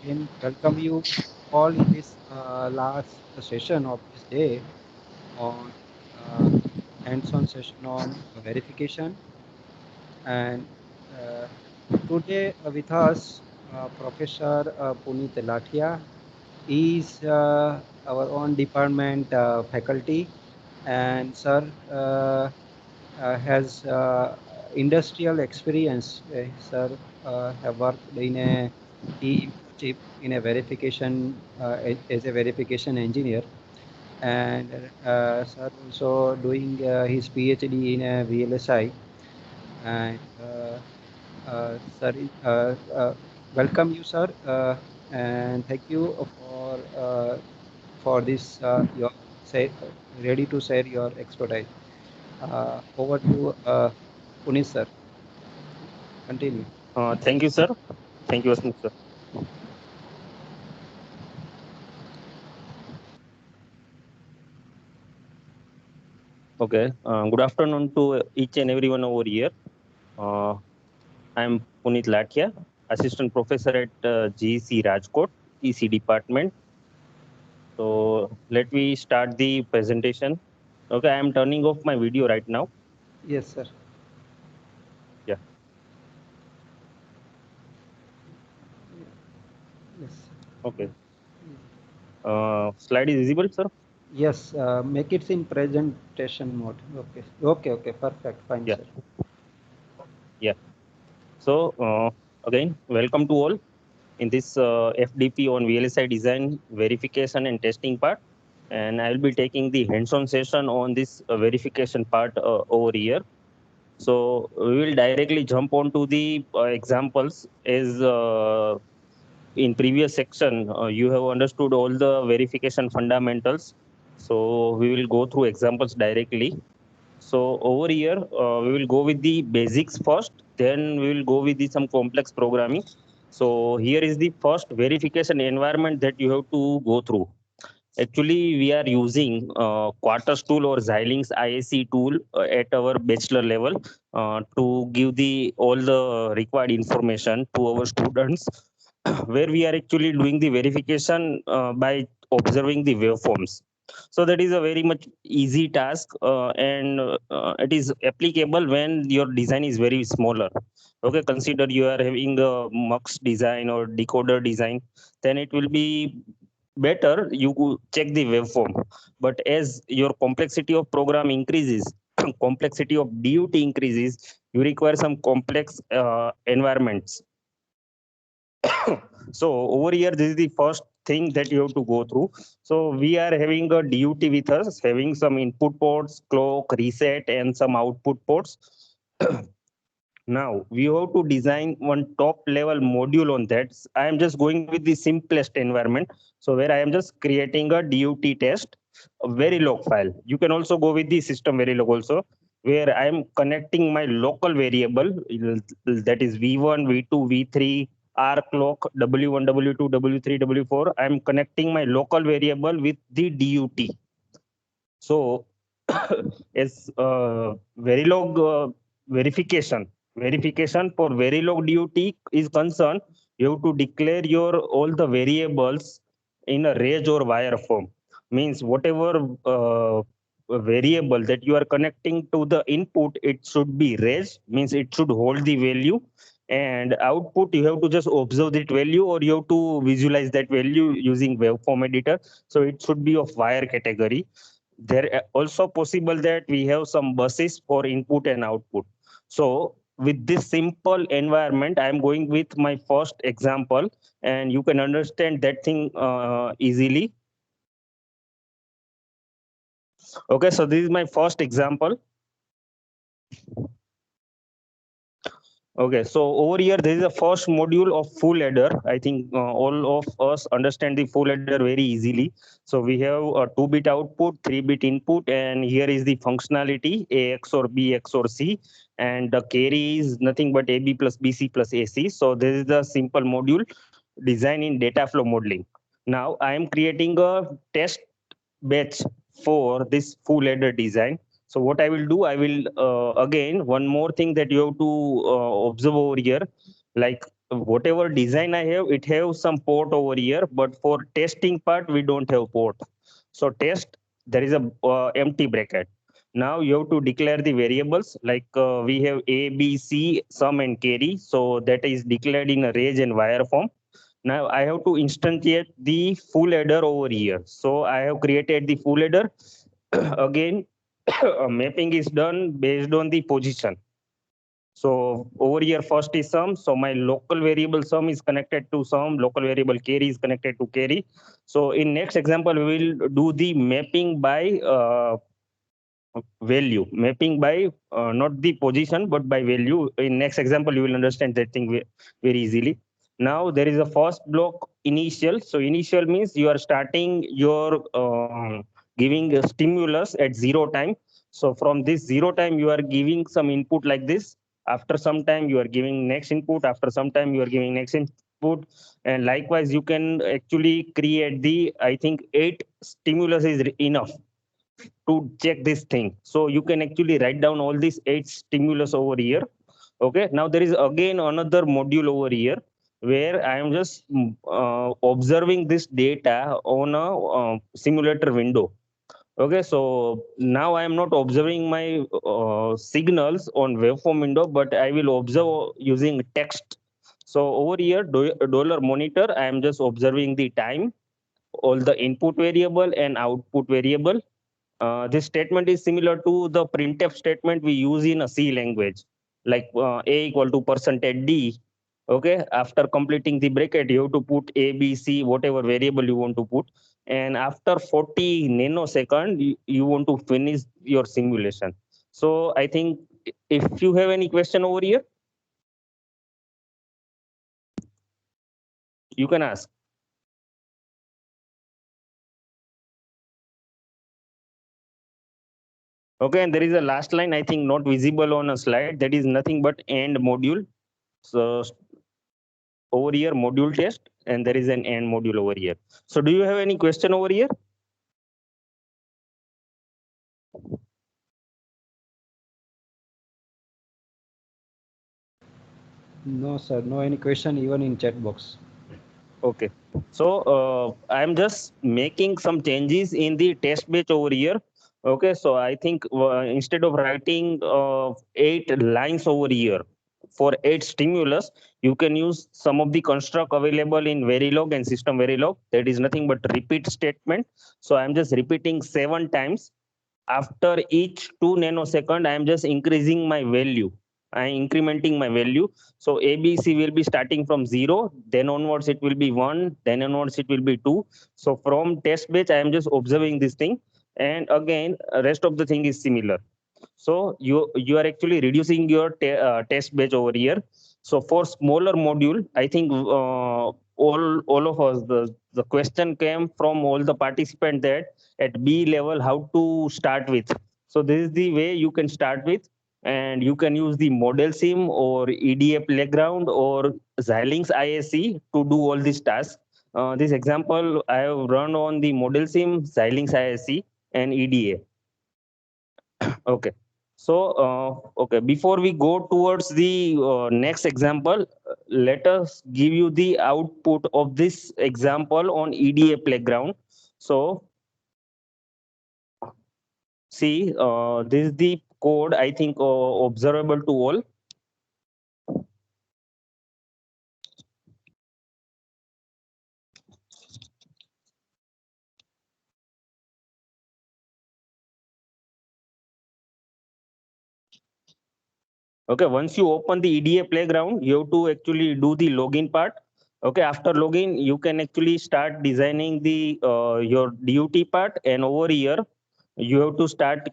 again welcome you all in this last session of this day on uh, hands-on session on verification. And uh, today with us, Professor Puneet Lathia is our own department faculty, and sir has industrial experience. Sir have worked in a he chip in a verification as a verification engineer, and sir also doing his PhD in a VLSI. And sir, welcome you, sir, and thank you for this your say ready to share your expertise. Over to Puneet, sir. Continue. Thank you, sir. Thank you, Asmuk, sir. Okay. Good afternoon to each and everyone over here. Uh, I'm Puneet Lathia, Assistant Professor at GEC Rajkot, EC Department. So let me start the presentation. Okay, I am turning off my video right now. Yes, sir. Yeah. Yes. Okay. Slide is visible, sir. Yes, make it in presentation mode. Okay. Okay, okay. Perfect. Fine, Yeah. sir. Yeah. So again, welcome to all in this FDP on VLSI design verification and testing part. And I will be taking the hands-on session on this verification part over here. So we will directly jump onto the examples as in previous section you have understood all the verification fundamentals. So we will go through examples directly. So over here we will go with the basics first, then we will go with the some complex programming. So here is the first verification environment that you have to go through. Actually, we are using Quartus tool or Xilinx ISC tool at our bachelor level to give the all the required information to our students, where we are actually doing the verification by observing the waveforms. So that is a very much easy task, and it is applicable when your design is very smaller. Okay, consider you are having a mux design or decoder design, then it will be better you could check the waveform. But as your complexity of program increases, complexity of DUT increases, you require some complex environments. So over here, this is the first thing that you have to go through. So we are having a DUT with us, having some input ports, clock, reset, and some output ports. Now we have to design one top level module on that. I am just going with the simplest environment. So where I am just creating a DUT test, a Verilog file. You can also go with the system Verilog also, where I am connecting my local variable, that is V1, V2, V3, R clock, W1, W2, W3, W4. I am connecting my local variable with the DUT. So as Verilog verification for Verilog DUT is concerned, you have to declare your all the variables in a range or wire form. Means whatever variable that you are connecting to the input, it should be range. Means it should hold the value, and output you have to just observe that value, or you have to visualize that value using waveform editor. So it should be of wire category. There are also possible that we have some buses for input and output. So with this simple environment, I am going with my first example, and you can understand that thing easily. Okay, so this is my first example. Okay, so over here there is a first module of full adder. I think all of us understand the full adder very easily. So we have a 2-bit output, 3-bit input, and here is the functionality A XOR B XOR C, and the carry is nothing but AB plus BC plus AC. So this is the simple module designed in data flow modeling. Now I am creating a test batch for this full adder design. So what I will do, I will again one more thing that you have to observe over here, like whatever design I have, it have some port over here, but for testing part, we don't have port. So test, there is a empty bracket. Now you have to declare the variables like we have A, B, C, sum and carry. So that is declared in a range and wire form. Now I have to instantiate the full header over here. So I have created the full header. Again, mapping is done based on the position. So over here, first is sum. So my local variable sum is connected to sum. Local variable carry is connected to carry. So in next example, we will do the mapping by value. Mapping by not the position, but by value. In next example, you will understand that thing very easily. Now there is a first block initial. So initial means you are starting your giving a stimulus at 0 time. So from this 0 time, you are giving some input like this. After some time, you are giving next input. After some time, you are giving next input. And likewise, you can actually create the, I think, 8 stimulus is enough to check this thing. So you can actually write down all these 8 stimulus over here. Okay. Now there is again another module over here where I am just observing this data on a simulator window. Okay, so now I am not observing my signals on waveform window, but I will observe using text. So over here, dollar monitor, I am just observing the time, all the input variable and output variable. This statement is similar to the printf statement we use in a C language, like a equal to percentage d. Okay, after completing the bracket, you have to put a, b, c, whatever variable you want to put, and after 40 nanosecond, you want to finish your simulation. So I think if you have any question over here, you can ask. Okay, and there is a last line, I think not visible on a slide. That is nothing but end module. So over here, module test, and there is an end module over here. So do you have any question over here? No, sir. No any question even in chat box. Okay. So I'm just making some changes in the test batch over here. Okay. So I think instead of writing 8 lines over here for 8 stimulus, you can use some of the construct available in Verilog and system Verilog. That is nothing but repeat statement. So I'm just repeating 7 times. After each 2 nanosecond, I am just increasing my value. I am incrementing my value. So ABC will be starting from 0, then onwards it will be 1, then onwards it will be 2. So from test batch, I am just observing this thing. And again, rest of the thing is similar. So you are actually reducing your test batch over here. So for smaller module, I think all of us, the question came from all the participants that at B level, how to start with. So this is the way you can start with, and you can use the model sim or EDA playground or Xilinx ISC to do all these tasks. This example I have run on the model sim, Xilinx ISC, and EDA. Okay. So, okay, before we go towards the next example, let us give you the output of this example on EDA playground. So, see, this is the code, I think, observable to all. Okay, once you open the EDA playground, you have to actually do the login part. Okay, after login, you can actually start designing the your DUT part, and over here, you have to start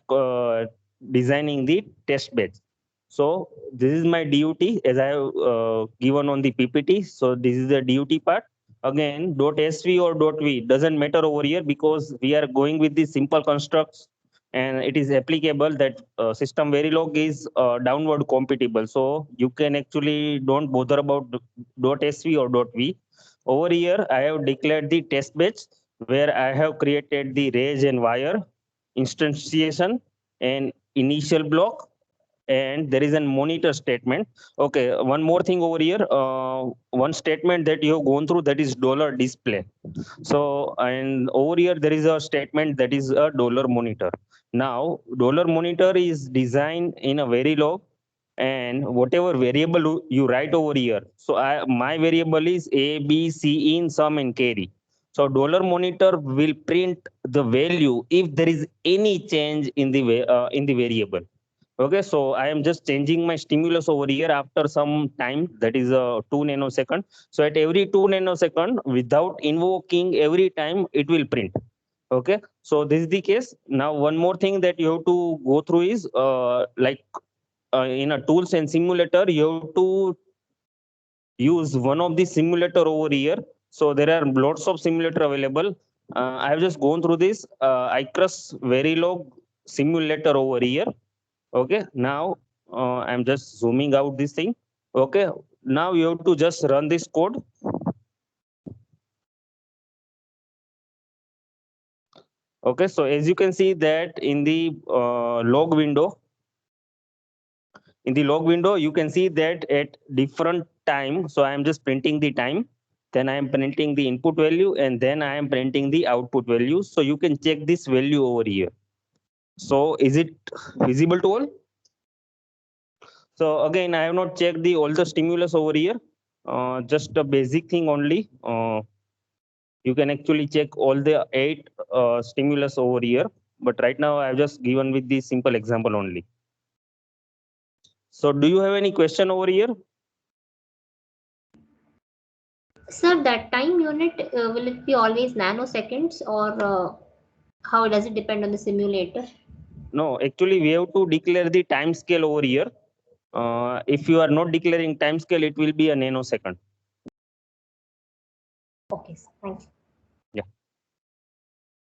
designing the test bed. So this is my DUT as I have given on the PPT. So this is the DUT part. Again, .sv or .v doesn't matter over here because we are going with the simple constructs, and it is applicable that system Verilog is downward compatible. So you can actually don't bother about .sv or .v. Over here, I have declared the test batch where I have created the range and wire instantiation and initial block. and there is a monitor statement. Okay, one more thing over here, one statement that you have gone through, that is dollar display. So, and over here there is a statement that is a dollar monitor. Now dollar monitor is designed in a Verilog, and whatever variable you write over here, so my variable is a, b, c in sum and carry. So dollar monitor will print the value if there is any change in the variable. Okay, so I am just changing my stimulus over here after some time, that is 2 nanosecond. So at every 2 nanosecond, without invoking every time, it will print. Okay, so this is the case. Now one more thing that you have to go through is like in a tools and simulator, you have to use one of the simulator over here. So there are lots of simulator available. I have just gone through this ICRUS Verilog simulator over here. Okay, now I'm just zooming out this thing. Okay, now you have to just run this code. Okay, so as you can see that in the log window, you can see that at different time. So I am just printing the time, then I am printing the input value, and then I am printing the output value. So you can check this value over here. So is it visible to all? So again, I have not checked the all the stimulus over here. Just a basic thing only. You can actually check all the 8 stimulus over here. But right now, I have just given with the simple example only. So do you have any question over here? Sir, that time unit, will it be always nanoseconds, or how does it depend on the simulator? No, actually, we have to declare the time scale over here. If you are not declaring time scale, it will be a nanosecond. Okay, sir. Thank you. Yeah.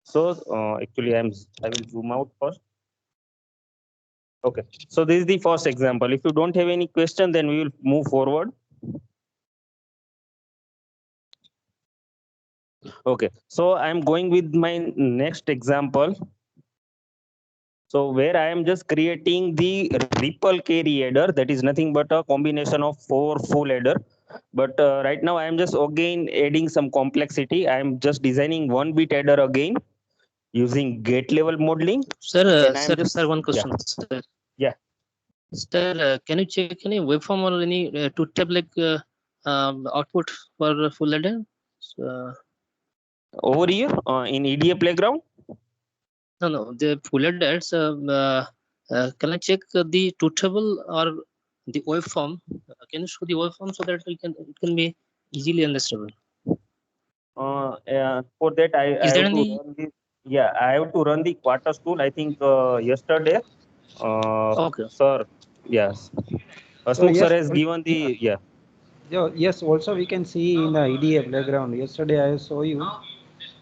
So actually, I will zoom out first. Okay. So this is the first example. If you don't have any question, then we will move forward. Okay. So I'm going with my next example. So where I am just creating the ripple carry adder, that is nothing but a combination of 4 full adder. But right now I am just again adding some complexity. I am just designing 1-bit adder again using gate level modeling. Sir, And sir, one question. Sir. Yeah. Sir, can you check any waveform or any to tab like output for full adder? So, Over here in EDA playground? no, the full adders. Can I check the two table or the waveform? Can you show the waveform so that it can be easily understandable? For that, I have to run this. Yeah, I have to run the Quartus tool. I think yesterday. Okay. Sir, yes. So Asmukh yes, sir has given the yes. Also, we can see in the EDA playground. Yesterday, I saw you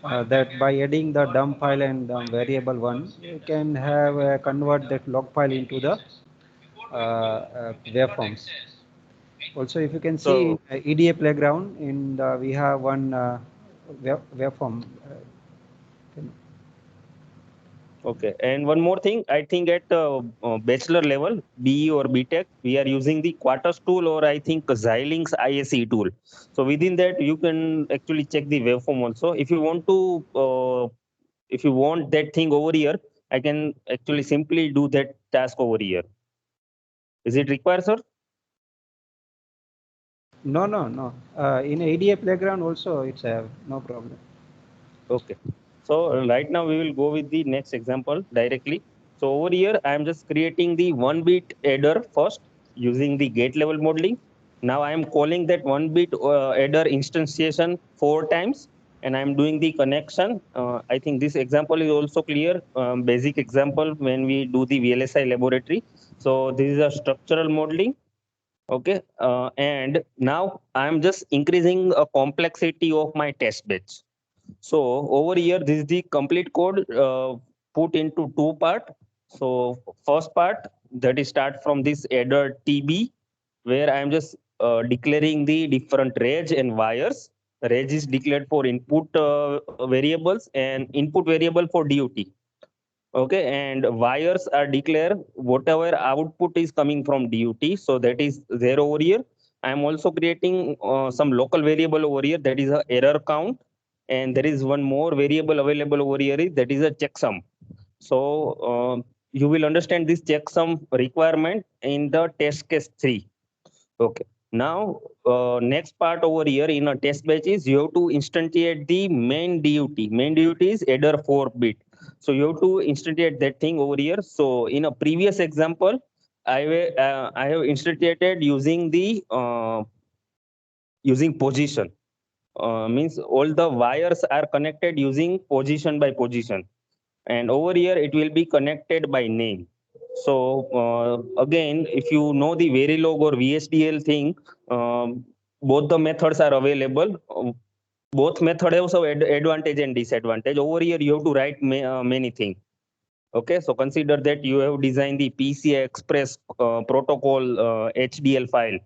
that by adding the dump file and variable one, you can have convert that log file into the waveforms. Also, if you can see So, in EDA playground, in the, we have one waveform. okay, and one more thing, I think at bachelor level, BE or BTech, we are using the Quartus tool, or I think Xilinx ISE tool. So within that, you can actually check the waveform also. If you want to, if you want that thing over here, I can actually simply do that task over here. Is it required, sir? No. In ADA playground also, it's no problem. Okay. So right now we will go with the next example directly. So over here, I am just creating the 1-bit adder first using the gate level modeling. Now I am calling that 1-bit adder instantiation 4 times, and I am doing the connection. I think this example is also clear, basic example when we do the VLSI laboratory. So this is a structural modeling. Okay. And now I am just increasing a complexity of my test beds. So over here, this is the complete code put into 2 part. So first part, that is start from this adder TB, where I am just declaring the different range and wires. Range is declared for input variables and input variable for DUT. Okay, and wires are declared whatever output is coming from DUT, so that is there over here. I am also creating some local variable over here, that is a error count, and there is one more variable available over here, that is a checksum. So you will understand this checksum requirement in the test case 3. Okay. Now, next part over here in a test batch is you have to instantiate the main DUT. Main DUT is header 4 bit. So you have to instantiate that thing over here. So in a previous example, I have instantiated using the using position. Means all the wires are connected using position by position, and over here it will be connected by name. So again, if you know the Verilog or VHDL thing, both the methods are available. Both method have some advantage and disadvantage. Over here you have to write many things. Okay, so consider that you have designed the PCI Express protocol HDL file.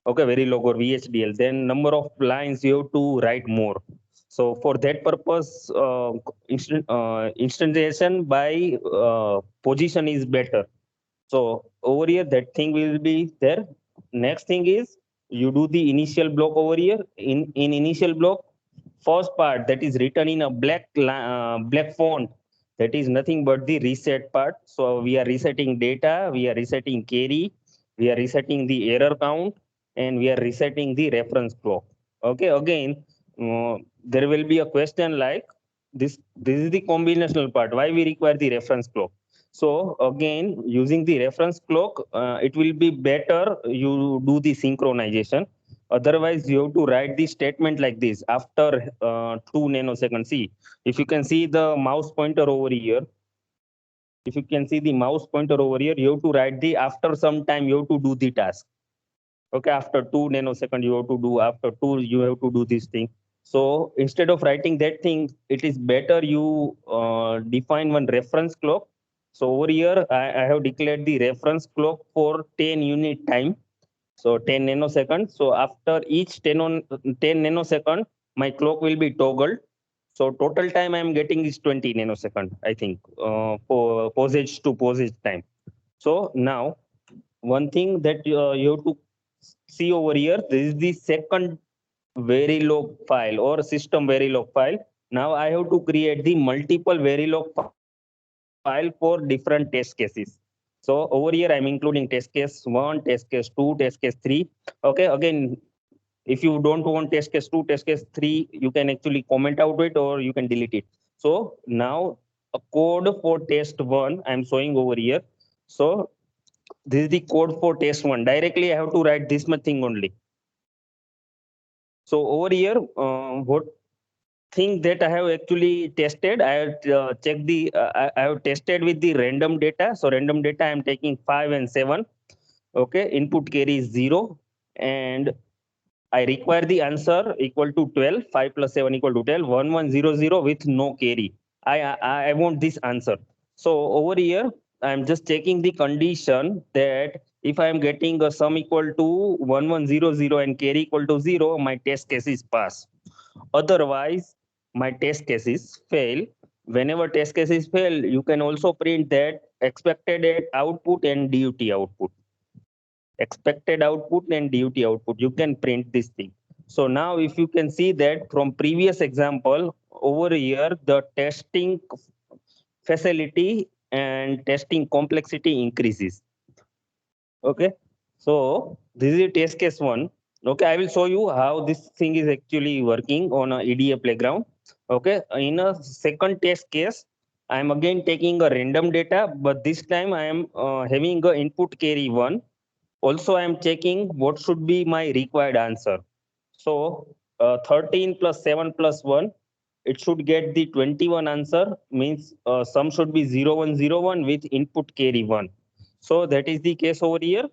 Okay, Verilog or VHDL. Then number of lines you have to write more. So for that purpose, instantiation by position is better. So over here, that thing will be there. Next thing is you do the initial block over here. In initial block, first part that is written in a black font. That is nothing but the reset part. So we are resetting data, we are resetting carry, we are resetting the error count, and we are resetting the reference clock. Okay, again, there will be a question like this. This is the combinational part. Why we require the reference clock? So again, using the reference clock, it will be better you do the synchronization. Otherwise, you have to write the statement like this after 2 nanoseconds. See, if you can see the mouse pointer over here, if you can see the mouse pointer over here, you have to write the after some time you have to do the task. Okay, after 2 nanoseconds you have to do, after 2 you have to do this thing. So instead of writing that thing, it is better you define one reference clock. So over here, I have declared the reference clock for 10 unit time. So 10 nanoseconds. So after each 10 nanosecond, my clock will be toggled. So total time I am getting is 20 nanosecond, I think, for posage to posage time. So now one thing that you have to see over here, this is the second Verilog file or system Verilog file. Now I have to create the multiple Verilog file for different test cases. So over here I'm including test case 1, test case 2, test case 3. Okay, again, if you don't want test case 2, test case 3, you can actually comment out it or you can delete it. So now a code for test 1 I'm showing over here. So this is the code for test 1. Directly I have to write this much thing only. So over here, what thing that I have actually tested, I have checked the, I have tested with the random data. So random data, I am taking 5 and 7. Okay, input carry is 0. And I require the answer equal to 12, 5 plus 7 equal to 12, 1100 with no carry. I want this answer. So over here, I'm just checking the condition that if I'm getting a sum equal to 1100 and carry equal to 0, my test case is pass. Otherwise, my test cases fail. Whenever test cases fail, you can also print that expected output and DUT output. Expected output and DUT output. You can print this thing. So now if you can see that from previous example, over here, the testing facility and testing complexity increases. Okay. So this is test case 1. Okay, I will show you how this thing is actually working on a EDA playground. Okay, in a second test case, I am again taking a random data, but this time I am having a input carry 1. Also, I am checking what should be my required answer. So 13 plus 7 plus 1, it should get the 21 answer, means sum should be 0101 with input carry 1. So that is the case over here.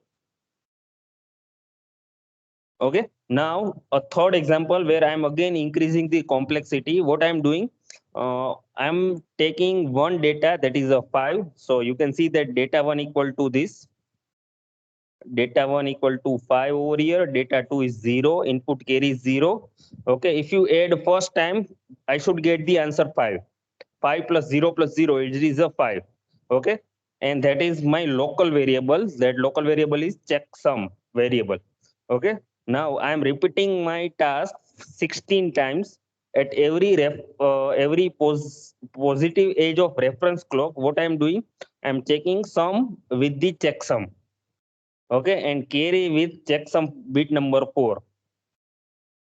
Okay, now a third example where I'm again increasing the complexity. What I'm doing, I'm taking one data that is a 5. So you can see that data 1 equal to this. Data 1 equal to 5 over here. Data 2 is 0. Input carry is 0. Okay, if you add first time, I should get the answer 5. 5 plus 0 plus 0, it is a 5. Okay, and that is my local variable. That local variable is checksum variable. Okay, now I am repeating my task 16 times. At every positive edge of reference clock, what I am doing, I am checking sum with the checksum. Okay, and carry with checksum bit number 4.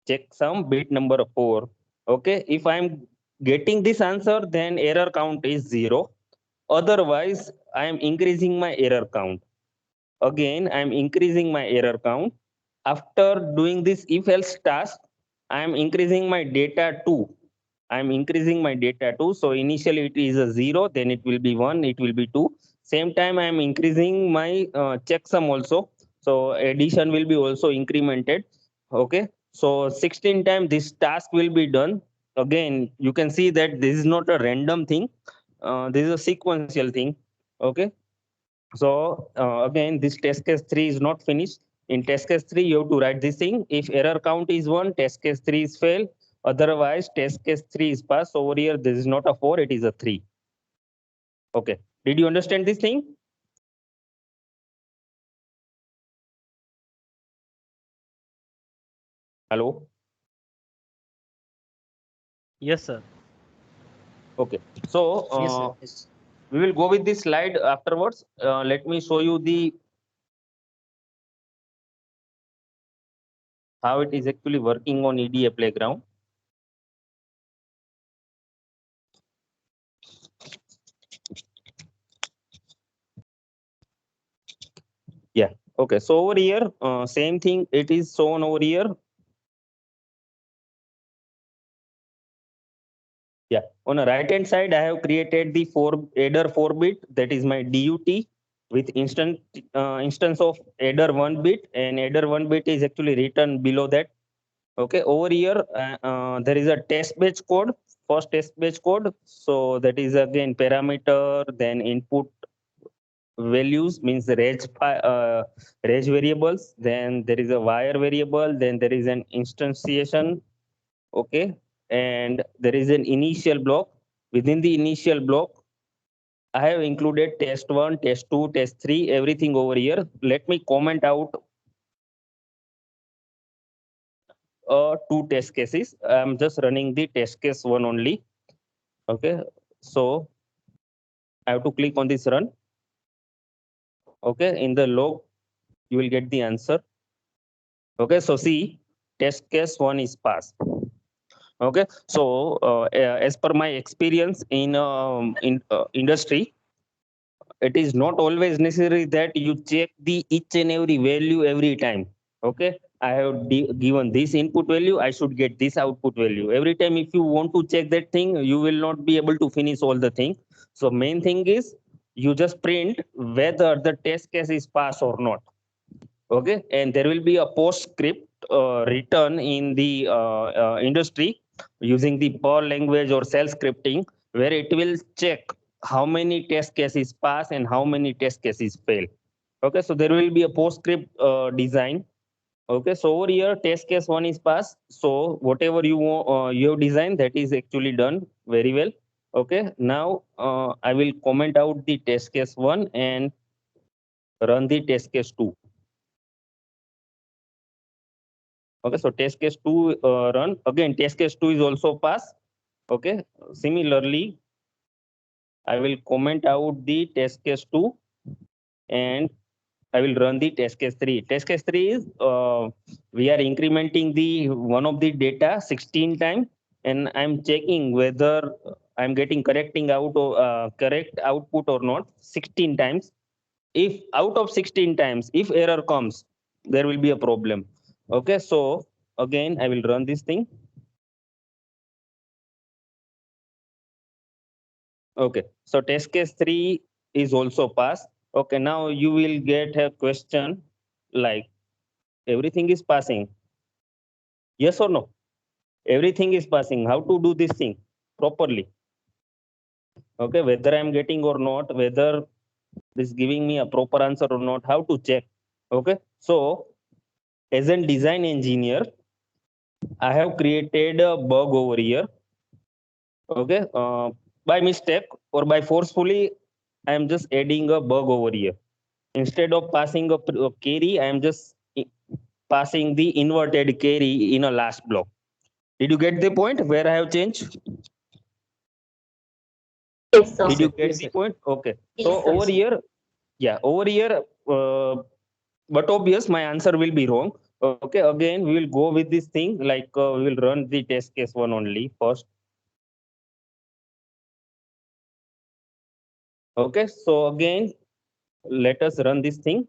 Checksum bit number 4. Okay, if I am getting this answer, then error count is 0. Otherwise, I am increasing my error count. Again, I am increasing my error count. After doing this if else task, I am increasing my data 2. I am increasing my data 2. So initially it is a 0, then it will be 1, it will be 2. Same time I am increasing my checksum also. So addition will be also incremented. Okay. So 16 times this task will be done. Again, you can see that this is not a random thing. This is a sequential thing. Okay. So again, this test case 3 is not finished. In test case 3, you have to write this thing. If error count is 1, test case 3 is fail. Otherwise, test case 3 is pass. Over here, this is not a 4, it is a 3. Okay. Did you understand this thing? Hello? Yes, sir. Okay. So Yes, sir. Yes. we will go with this slide afterwards. Let me show you the how it is actually working on EDA Playground. Yeah. Okay. So over here, same thing. It is shown over here. Yeah. On the right hand side, I have created the adder 4-bit. That is my DUT with instance of adder 1-bit, and adder 1-bit is actually written below that. Okay. Over here, there is a test batch code. First test batch code. So that is again parameter, then input values means the range variables. Then there is a wire variable. Then there is an instantiation. Okay, and there is an initial block. Within the initial block, I have included test 1, test 2, test 3, everything over here. Let me comment out 2 test cases. I'm just running the test case 1 only. Okay, so I have to click on this run. Okay, in the log, you will get the answer. Okay, so see, test case 1 is passed. Okay, so as per my experience in industry, it is not always necessary that you check the each and every value every time. Okay, I have given this input value, I should get this output value every time. If you want to check that thing, you will not be able to finish all the thing. So main thing is you just print whether the test case is passed or not. Okay, and there will be a postscript written in the industry using the Perl language or shell scripting, where it will check how many test cases pass and how many test cases fail. Okay, so there will be a postscript design. Okay, so over here test case 1 is passed. So whatever you have designed, that is actually done very well. Okay, now I will comment out the test case 1 and run the test case 2. Okay, so test case 2 run. Again, test case 2 is also passed. Okay, similarly, I will comment out the test case 2 and I will run the test case 3. Test case 3 is we are incrementing the one of the data 16 times, and I'm checking whether I'm getting correct output or not 16 times. If out of 16 times, if error comes, there will be a problem. Okay, so again, I will run this thing. Okay, so test case 3 is also passed. Okay, now you will get a question like everything is passing. Yes or no? Everything is passing. How to do this thing properly? Okay, whether I'm getting or not, whether this giving me a proper answer or not, how to check? Okay, so as a design engineer, I have created a bug over here. Okay, by mistake or by forcefully, I am just adding a bug over here. Instead of passing a carry, I am just passing the inverted carry in a last block. Did you get the point where I have changed? Yes, sir. Did you get Yes, the sir. point? Okay. Yes, So sir. over here, yeah, over here, but obvious my answer will be wrong. Okay, again, we will go with this thing like we will run the test case one only first. Okay, so again, let us run this thing.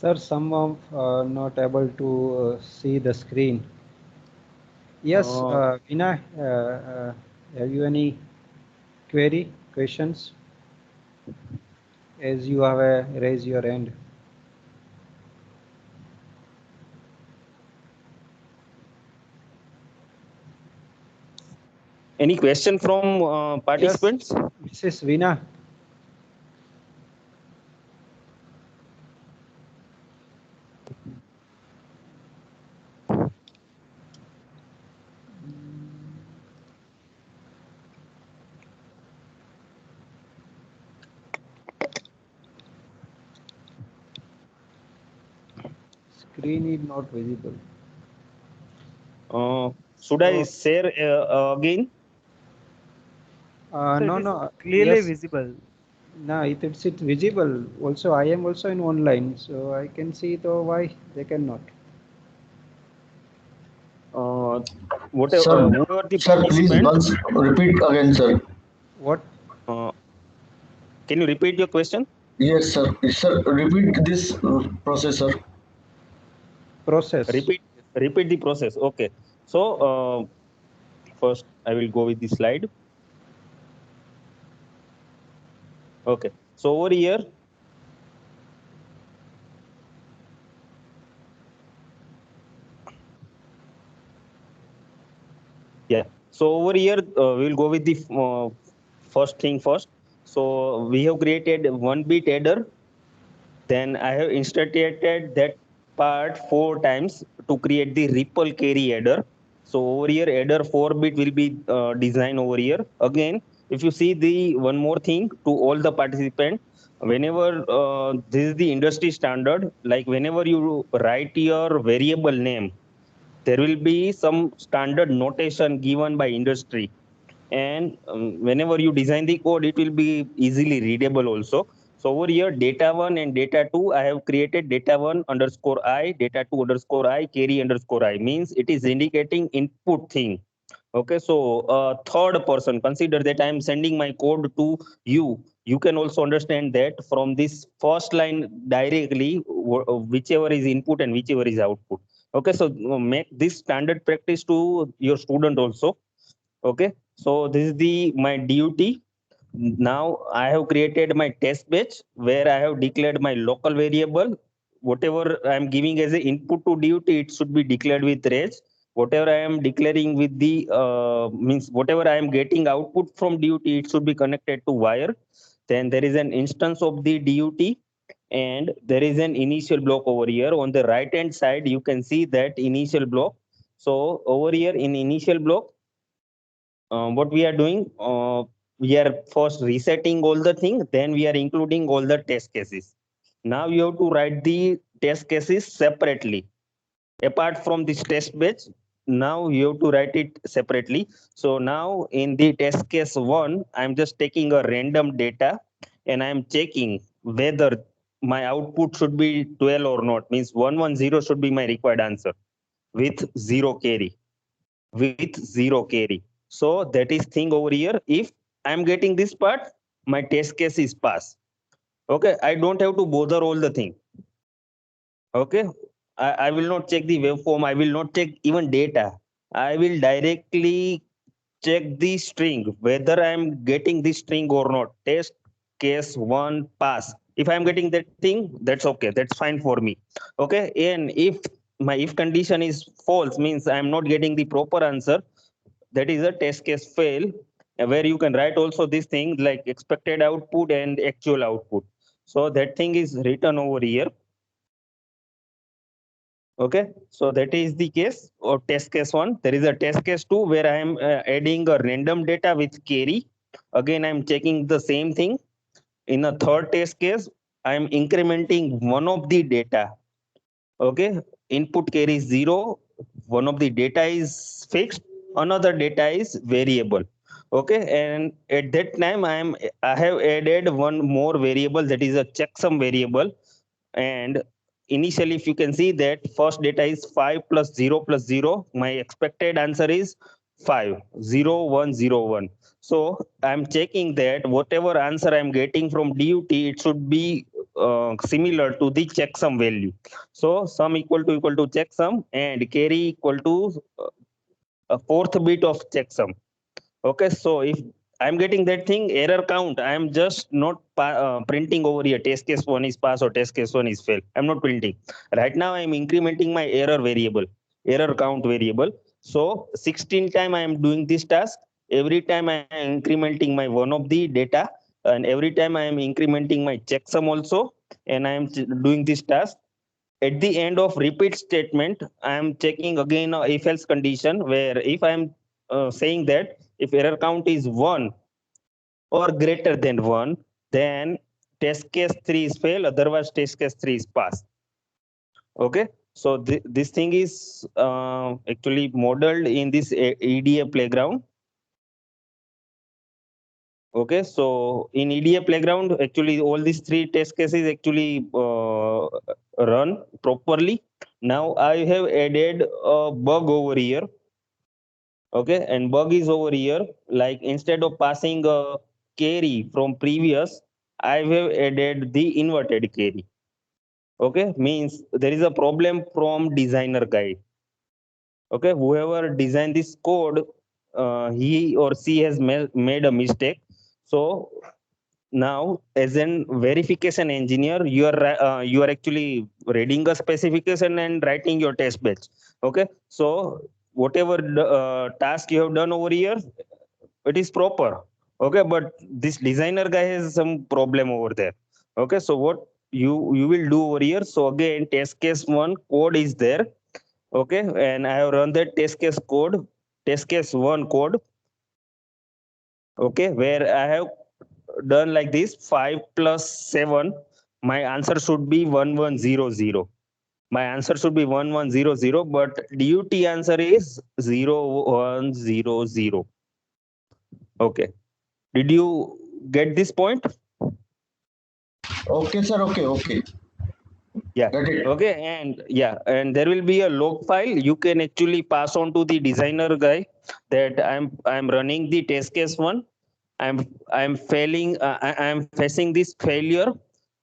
Sir, some of not able to see the screen. Yes, Veena, have you any questions? As you have raised your hand. Any question from participants? Yes, Mrs. Veena. Screen is not visible. Should I share again? So No, it is no. clearly Yes. visible. No, it's visible. Also, I am also in online, so I can see though why they cannot. Whatever, Sir, whoever the sir, please participant, once repeat again, sir. What? Can you repeat your question? Yes, sir. Sir, repeat this process, sir. Process. Repeat the process. Okay. So first I will go with the slide. Okay. So over here, yeah. So over here, we will go with the first thing first. So we have created one bit adder. Then I have instantiated that part 4 times to create the ripple carry adder. So over here, adder 4-bit will be designed over here. Again, if you see the one more thing to all the participants, whenever this is the industry standard, like whenever you write your variable name, there will be some standard notation given by industry. And whenever you design the code, it will be easily readable also. So over here, data 1 and data 2, I have created data 1 underscore I, data 2 underscore I, carry underscore I, means it is indicating input thing. Okay, so third person, consider that I am sending my code to you. You can also understand that from this first line directly, whichever is input and whichever is output. Okay, so make this standard practice to your student also. Okay, so this is the my DUT. Now I have created my test batch where I have declared my local variable. Whatever I am giving as an input to DUT, it should be declared with res. Whatever I am declaring with the means whatever I am getting output from DUT, it should be connected to wire. Then there is an instance of the DUT, and there is an initial block over here. On the right hand side, you can see that initial block. So over here in initial block, what we are doing, we are first resetting all the things, then we are including all the test cases. Now you have to write the test cases separately apart from this test batch. Now you have to write it separately. So now in the test case 1, I'm just taking a random data and I'm checking whether my output should be 12 or not, means 110 should be my required answer with 0 carry, with 0 carry. So that is thing over here. If I'm getting this part, my test case is pass. Okay, I don't have to bother all the thing. Okay, I will not check the waveform. I will not check even data. I will directly check the string, whether I'm getting this string or not. Test case 1 pass. If I'm getting that thing, that's okay. That's fine for me. Okay, and if my if condition is false, means I'm not getting the proper answer, that is a test case fail, where you can write also this thing like expected output and actual output. So that thing is written over here. Okay, so that is the case of test case 1. There is a test case 2 where I am adding a random data with carry. Again, I am checking the same thing. In a third test case, I am incrementing one of the data. Okay, input carry is 0, one of the data is fixed, another data is variable. Okay, and at that time I have added one more variable, that is a checksum variable. And initially, if you can see that first data is 5 plus 0 plus 0, my expected answer is 5, 0, 1, 0, 1. So I'm checking that whatever answer I'm getting from DUT, it should be similar to the checksum value. So sum equal to checksum and carry equal to a fourth bit of checksum. Okay, so if I'm getting that thing, error count, I'm just not printing over here test case 1 is pass or test case 1 is fail. I'm not printing. Right now I'm incrementing my error variable, error count variable. So 16 time I am doing this task. Every time I am incrementing my one of the data, and every time I am incrementing my checksum also, and I am doing this task. At the end of repeat statement, I am checking again a if else condition, where if I am saying that if error count is 1 or greater than 1, then test case 3 is fail, otherwise test case 3 is pass. Okay, so this thing is actually modeled in this EDA playground. Okay, so in EDA playground, actually all these three test cases actually run properly. Now I have added a bug over here. Okay, and bug is over here. Like instead of passing a carry from previous, I have added the inverted carry. Okay, means there is a problem from designer guide. Okay, whoever designed this code, he or she has made a mistake. So now as an verification engineer, you are actually reading a specification and writing your test batch. Okay, so whatever task you have done over here, it is proper. Okay, but this designer guy has some problem over there. Okay, so what you will do over here, so again test case 1 code is there. Okay, and I have run that test case code, test case 1 code. Okay, where I have done like this, 5 plus 7, my answer should be 1100. My answer should be 1100, but DUT answer is 0100. Okay, did you get this point? Okay, sir. Okay. Yeah. Got it. Okay, and yeah, and there will be a log file you can actually pass on to the designer guy that I'm running the test case 1. I'm failing. I'm facing this failure.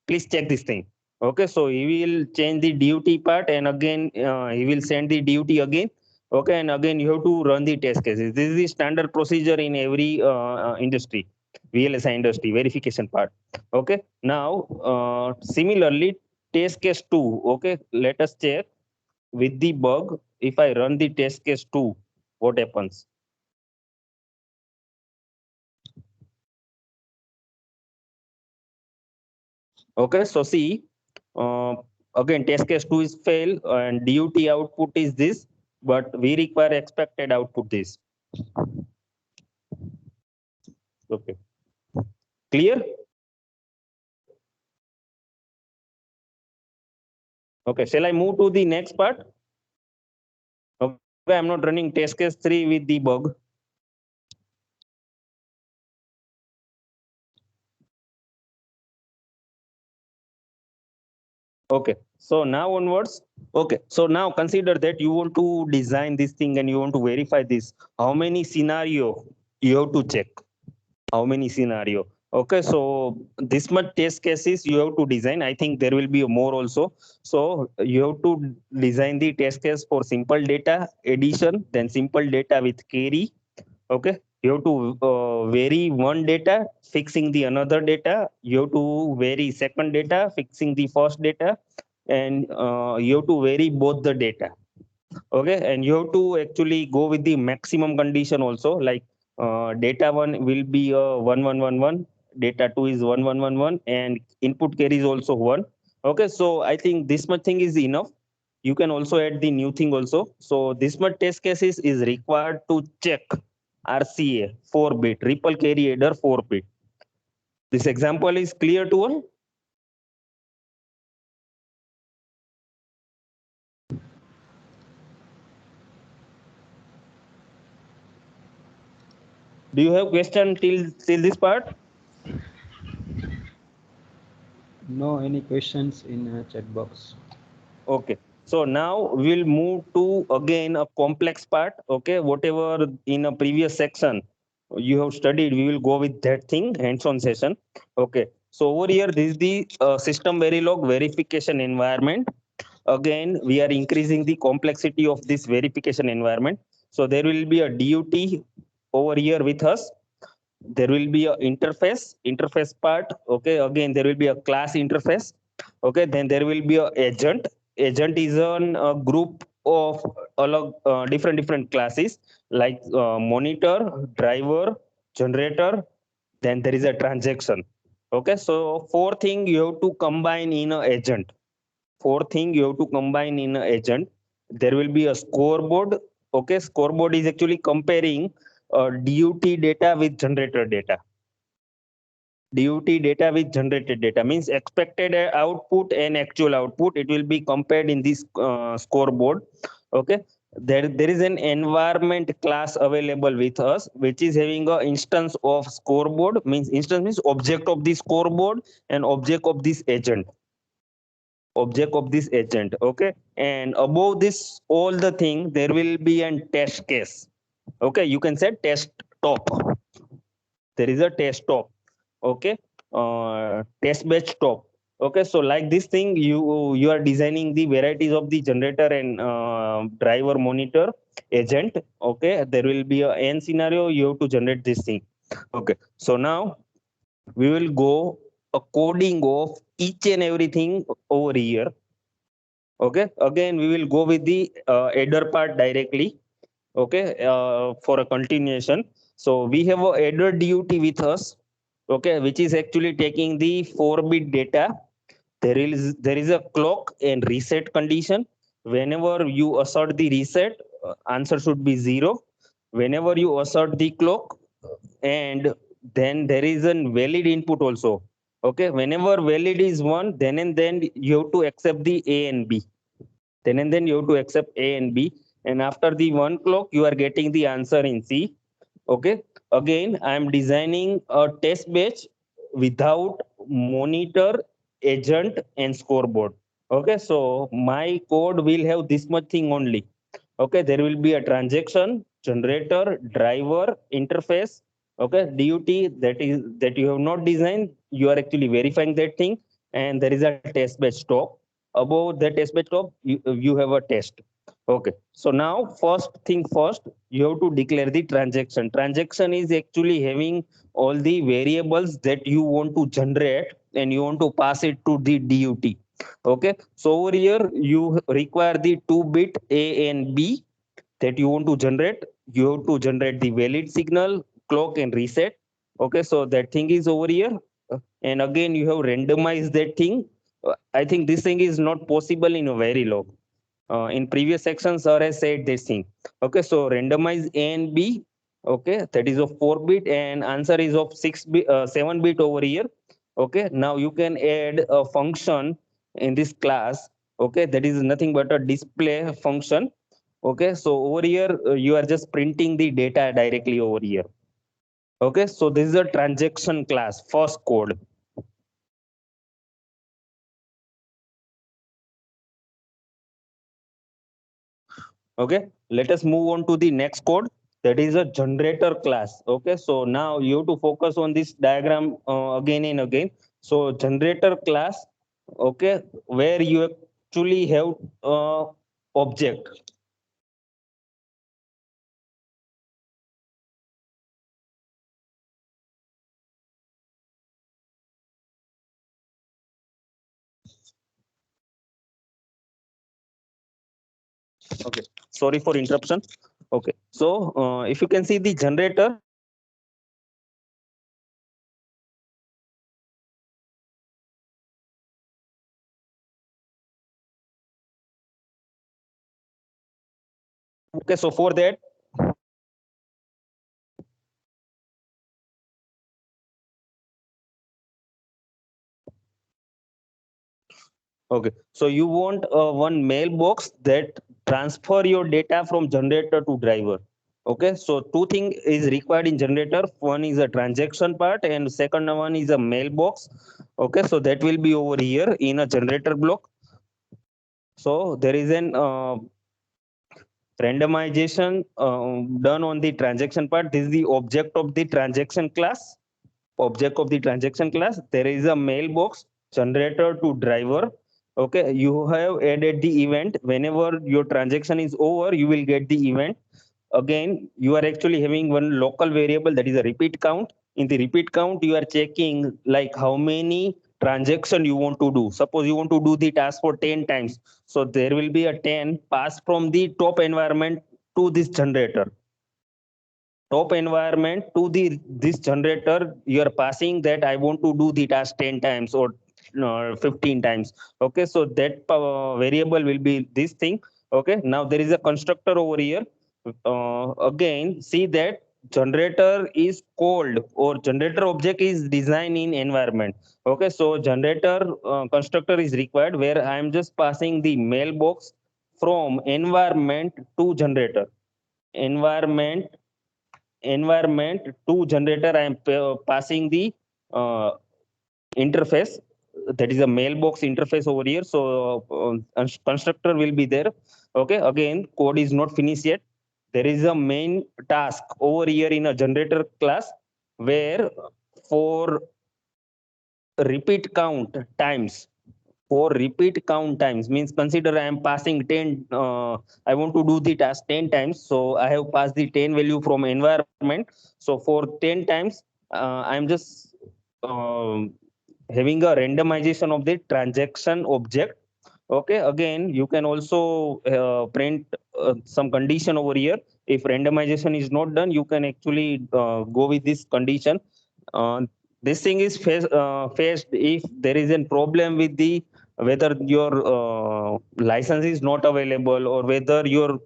Please check this thing. Okay, so he will change the DUT part, and again he will send the DUT again. Okay, and again you have to run the test cases. This is the standard procedure in every industry, VLSI industry verification part. Okay, now similarly test case 2. Okay, let us check with the bug. If I run the test case 2, what happens? Okay, so see, again test case 2 is fail and DUT output is this, but we require expected output this. Okay, clear? Okay, shall I move to the next part? Okay, I'm not running test case 3 with the bug. Okay, so now onwards. Okay, so now consider that you want to design this thing and you want to verify this. How many scenario you have to check? How many scenario? Okay, so this much test cases you have to design. I think there will be more also. So you have to design the test case for simple data addition, then simple data with carry. Okay, you have to vary one data, fixing the another data. You have to vary second data, fixing the first data, and you have to vary both the data. Okay, and you have to actually go with the maximum condition also, like data 1 will be 1111, data 2 is 1111, and input carry is also 1. Okay, so I think this much thing is enough. you can also add the new thing also. So this much test cases is required to check RCA 4-bit, ripple carry adder 4-bit. This example is clear to all? Do you have question till this part? No, any questions in chat box? Okay. So now we'll move to again a complex part. Okay. Whatever in a previous section you have studied, we will go with that thing, hands-on session. Okay. So over here, this is the system Verilog verification environment. Again, we are increasing the complexity of this verification environment. So there will be a DUT over here with us. There will be a interface part. Okay. Again, there will be a class interface. Okay. Then there will be a agent is a group of different classes like monitor, driver, generator. Then there is a transaction. Okay. So four thing you have to combine in an agent. Four thing you have to combine in an agent. There will be a scoreboard. Okay. Scoreboard is actually comparing DUT data with generator data. DUT data with generated data means expected output and actual output. It will be compared in this scoreboard. Okay. There is an environment class available with us, which is having a instance of scoreboard. Means instance means object of the scoreboard and object of this agent. Object of this agent. Okay. And above this, all the thing, there will be an test case. Okay. You can say test top. There is a test top. Okay. Test batch top. Okay. So like this thing, you are designing the varieties of the generator and driver monitor agent. Okay. There will be a n scenario. You have to generate this thing. Okay. So now we will go a coding of each and everything over here. Okay. Again, we will go with the header part directly. Okay. For a continuation. So we have a header DUT with us. Okay. Which is actually taking the 4-bit data. There is a clock and reset condition. Whenever you assert the reset, answer should be 0. Whenever you assert the clock, and then there is a valid input also. Okay. Whenever valid is 1, then and then you have to accept the A and B. Then and then you have to accept A and B. And after the 1 clock, you are getting the answer in C. Okay. Again, I am designing a test batch without monitor, agent, and scoreboard. Okay. So my code will have this much thing only. Okay. There will be a transaction, generator, driver, interface. Okay. DUT that you have not designed, you are actually verifying that thing. And there is a test batch stop. Above the test batch stop, you have a test. Okay. So now first thing first, you have to declare the transaction. Transaction is actually having all the variables that you want to generate and you want to pass it to the DUT. Okay. So over here, you require the 2-bit A and B that you want to generate. You have to generate the valid signal, clock, and reset. Okay. So that thing is over here. And again, you have randomized that thing. I think this thing is not possible in a Verilog. In previous sections, sir has said this thing. Okay, so randomize A and B. Okay, that is of 4-bit and answer is of 7-bit over here. Okay, now you can add a function in this class. Okay, that is nothing but a display function. Okay, so over here you are just printing the data directly over here. Okay, so this is a transaction class, first code. Okay, let us move on to the next code, that is a generator class. Okay, so now you have to focus on this diagram again and again. So generator class, okay, where you actually have object. Okay, sorry for interruption. Okay, so if you can see the generator, Okay, so for that, okay, so you want one mailbox that transfer your data from generator to driver. Okay, so two things is required in generator. One is a transaction part, and second one is a mailbox. Okay, so that will be over here in a generator block. So there is an randomization done on the transaction part. This is the object of the transaction class. Object of the transaction class. There is a mailbox generator to driver. Okay, you have added the event. Whenever your transaction is over, you will get the event. Again, you are actually having one local variable, that is a repeat count. In the repeat count, you are checking like how many transaction you want to do. Suppose you want to do the task for 10 times. So there will be a 10 passed from the top environment to this generator. Top environment to the this generator, you are passing that I want to do the task 10 times or 15 times. Okay, so that variable will be this thing. Okay, now there is a constructor over here. Again, see that generator is called, or generator object is designed in environment. Okay, so generator constructor is required, where I am just passing the mailbox from environment to generator. Environment to generator, I am passing the uh, interface, that is a mailbox interface over here. So constructor will be there. Okay, again, code is not finished yet. There is a main task over here in a generator class, where for repeat count times, for repeat count times, means consider I am passing 10, I want to do the task 10 times, so I have passed the 10 value from environment. So for 10 times, I am just um, having a randomization of the transaction object. Okay, again, you can also print some condition over here. If randomization is not done, you can actually go with this condition. uh, this thing is faced if there is a problem with the whether your license is not available, or whether your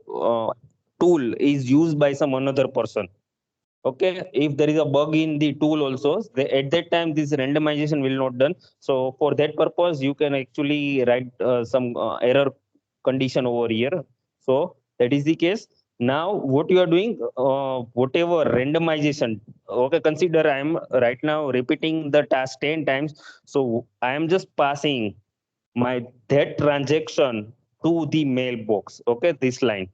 tool is used by some another person. Okay, if there is a bug in the tool also, at that time this randomization will not done. So for that purpose, you can actually write some error condition over here. So that is the case. Now what you are doing, whatever randomization, okay, consider I am right now repeating the task 10 times. So I am just passing my that transaction to the mailbox. Okay, this line.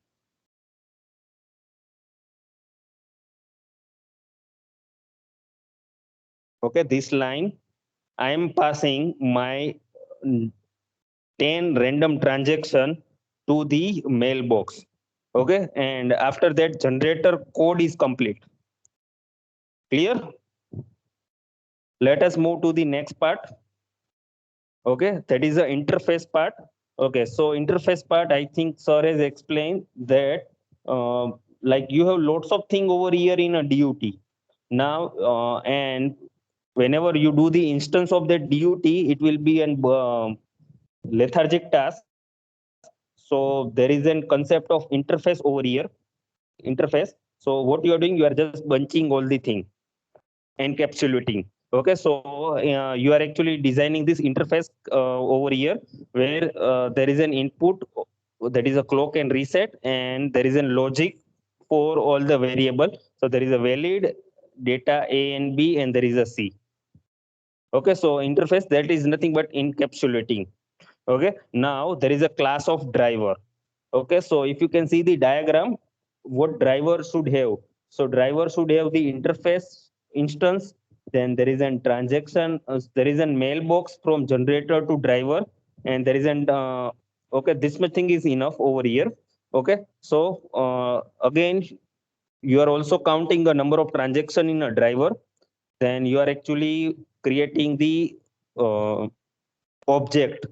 Okay, this line, I am passing my 10 random transaction to the mailbox. Okay, and after that, generator code is complete. Clear? Let us move to the next part. Okay, that is the interface part. Okay, so interface part, I think sir has explained that like you have lots of thing over here in a DUT. Now, and whenever you do the instance of that DUT, it will be an lethargic task. So there is a concept of interface over here. Interface. So what you are doing, you are just bunching all the thing, encapsulating. Okay, so you are actually designing this interface over here, where there is an input, that is a clock and reset, and there is a logic for all the variable. So there is a valid, data A and B, and there is a C. Okay, so interface, that is nothing but encapsulating. Okay, now there is a class of driver. Okay, so if you can see the diagram, what driver should have. So driver should have the interface instance, then there is a transaction, there is a mailbox from generator to driver, and there is an okay, this much thing is enough over here. Okay, so again, you are also counting the number of transaction in a driver. Then you are actually creating the object.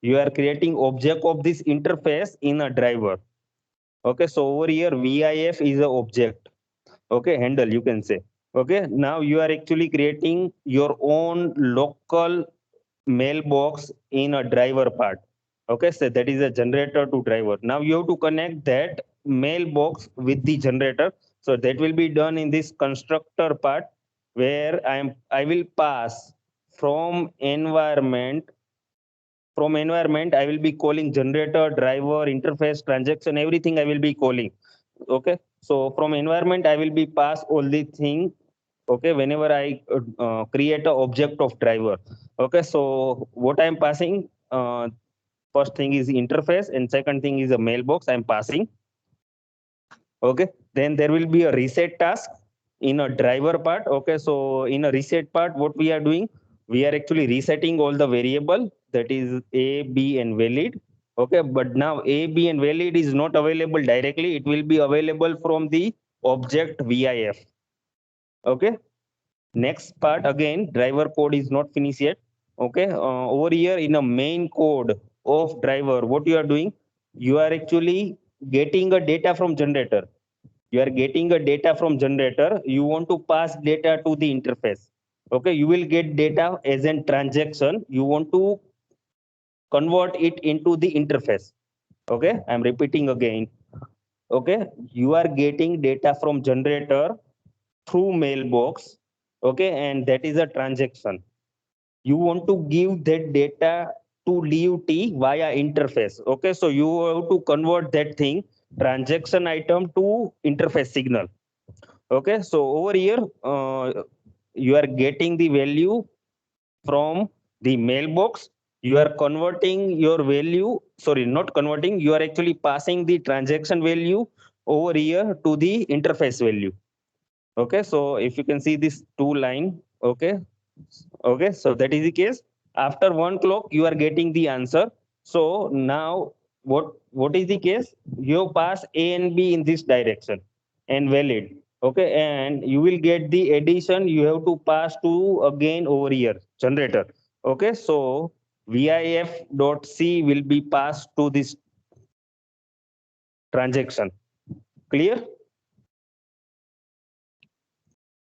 You are creating object of this interface in a driver. Okay, so over here VIF is a object. Okay, handle you can say. Okay, now you are actually creating your own local mailbox in a driver part. Okay, so that is a generator to driver. Now you have to connect that mailbox with the generator. So that will be done in this constructor part, where I will pass from environment. From environment, I will be calling generator, driver, interface, transaction, everything I will be calling. Okay. So from environment, I will be pass all the thing. Okay. Whenever I create a object of driver. Okay. So what I'm passing, first thing is interface, and second thing is a mailbox I'm passing. Okay. Then there will be a reset task in a driver part. Okay. So in a reset part, what we are doing, we are actually resetting all the variable, that is A, B, and valid. Okay. But now A, B, and valid is not available directly. It will be available from the object VIF. Okay. Next part, again, driver code is not finished yet. Okay. Over here in a main code of driver, what you are doing, you are actually getting a data from generator. You are getting a data from generator. You want to pass data to the interface. Okay. You will get data as a transaction. You want to convert it into the interface. Okay. I'm repeating again. Okay. You are getting data from generator through mailbox. Okay. And that is a transaction. You want to give that data to DUT via interface. Okay. So you have to convert that thing, transaction item, to interface signal. Okay. So over here, you are getting the value from the mailbox. You are converting your value, sorry, not converting, you are actually passing the transaction value over here to the interface value. Okay. So if you can see this two line. Okay. Okay. So that is the case. After 1 clock, you are getting the answer. So now what is the case? You pass A and B in this direction and valid. Okay. And you will get the addition. You have to pass to again over here generator. Okay. So VIF.C will be passed to this transaction. Clear?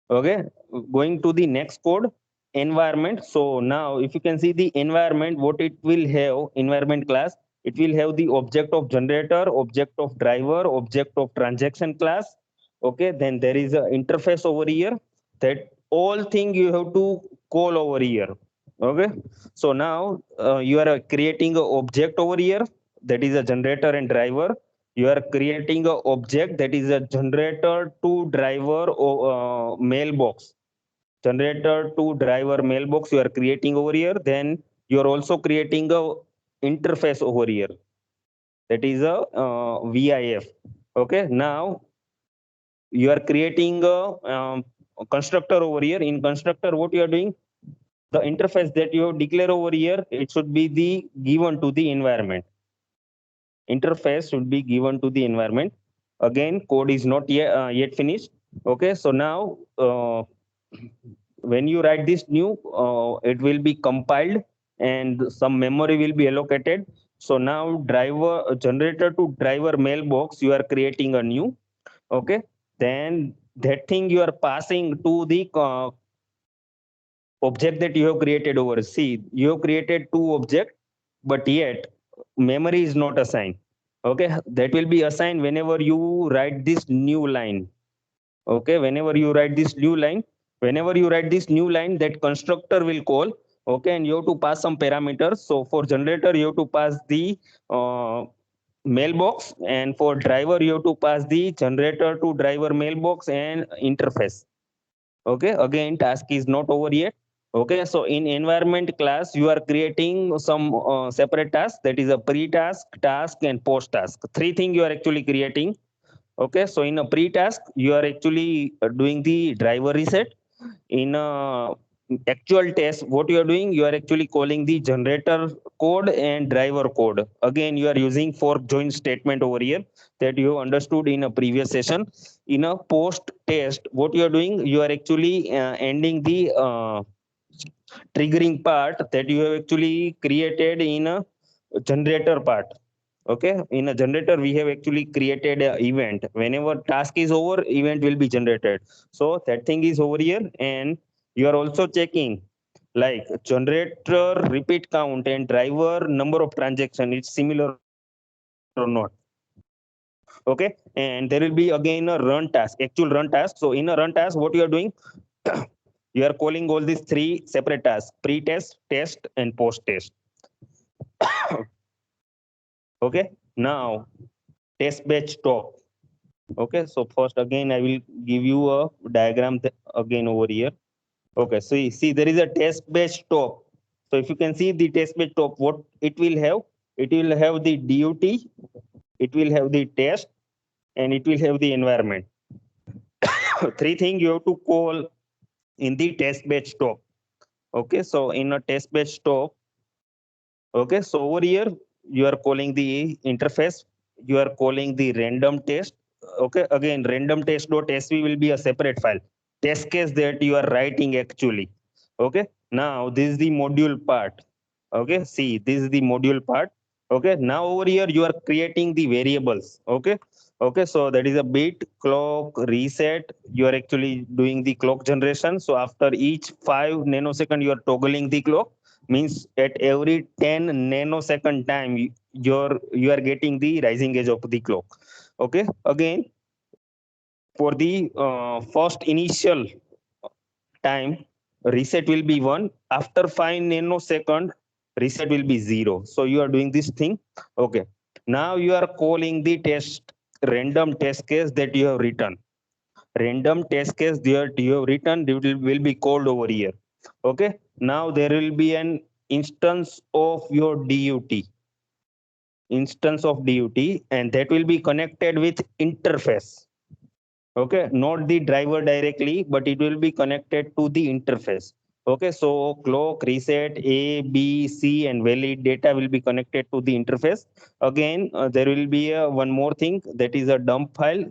Okay. Going to the next code, environment. So now if you can see the environment, what it will have, environment class, it will have the object of generator, object of driver, object of transaction class. Okay. Then there is a interface over here. That all thing you have to call over here. Okay. So now you are creating an object over here, that is a generator and driver. You are creating a object, that is a generator to driver mailbox. Generator to driver mailbox you are creating over here. Then you are also creating a interface over here, that is a VIF. Okay. Now you are creating a constructor over here. In constructor, what you are doing, the interface that you have declared over here, it should be the given to the environment. Interface should be given to the environment. Again, code is not yet finished. Okay. So now when you write this new, it will be compiled and some memory will be allocated. So now driver generator to driver mailbox, you are creating a new. Okay. Then that thing you are passing to the object that you have created over. See, you have created two objects, but yet memory is not assigned. Okay. That will be assigned whenever you write this new line. Okay. Whenever you write this new line, that constructor will call. Okay. And you have to pass some parameters. So for generator, you have to pass the mailbox, and for driver, you have to pass the generator to driver mailbox and interface. Okay. Again, task is not over yet. Okay. So in environment class, you are creating some separate tasks, that is a pre-task, task, and post-task. Three things you are actually creating. Okay. So in a pre-task, you are actually doing the driver reset. In a actual test, what you are doing, you are actually calling the generator code and driver code. Again, you are using fork join statement over here, that you understood in a previous session. In a post test, what you are doing, you are actually ending the triggering part that you have actually created in a generator part. Okay. In a generator, we have actually created an event. Whenever task is over, event will be generated. So that thing is over here. And you are also checking like generator repeat count and driver number of transaction, it's similar or not. Okay, and there will be again a run task, actual run task. So in a run task, what you are doing, you are calling all these three separate tasks: pre-test, test, and post-test. Okay, now test batch stop. Okay, so first again I will give you a diagram again over here. Okay, so you see there is a test batch stop. So if you can see the test batch stop, what it will have, it will have the DUT, it will have the test, and it will have the environment. Three things you have to call in the test batch stop. Okay, so in a test batch stop, okay, so over here you are calling the interface, you are calling the random test. Okay, again random test.sv will be a separate file, test case that you are writing actually. Okay, now this is the module part. Okay, see, this is the module part. Okay, now over here you are creating the variables. Okay, okay, so that is a bit, clock, reset. You are actually doing the clock generation. So after each 5 nanosecond you are toggling the clock, means at every 10 nanosecond time you are getting the rising edge of the clock. Okay, again for the first initial time, reset will be 1. After 5 nanosecond, reset will be 0. So you are doing this thing. Okay, now you are calling the test, random test case that you have written. Random test case that you have written will be called over here. Okay, now there will be an instance of your DUT, instance of DUT, and that will be connected with interface. Okay, not the driver directly, but it will be connected to the interface. Okay, so clock, reset, A, B, C, and valid data will be connected to the interface. Again, there will be one more thing, that is a dump file.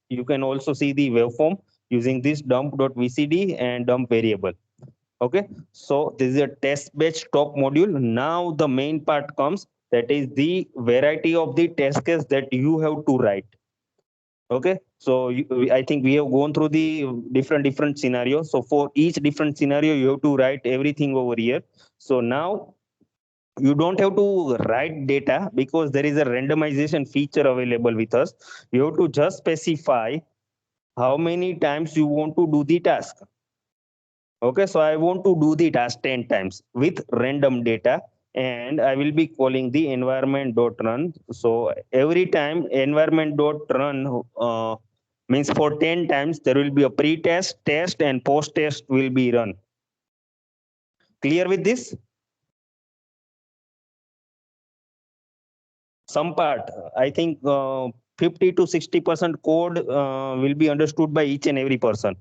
You can also see the waveform using this dump.vcd and dump variable. Okay, so this is a test batch stop module. Now the main part comes, that is the variety of the test case that you have to write. Okay, so I think we have gone through the different scenarios. So for each different scenario you have to write everything over here. So now you don't have to write data, because there is a randomization feature available with us. You have to just specify how many times you want to do the task. Okay, so I want to do the task 10 times with random data, and I will be calling the environment.run. So every time environment.run means for 10 times there will be a pre-test, test, and post-test will be run. Clear with this? Some part, I think 50 to 60% code will be understood by each and every person.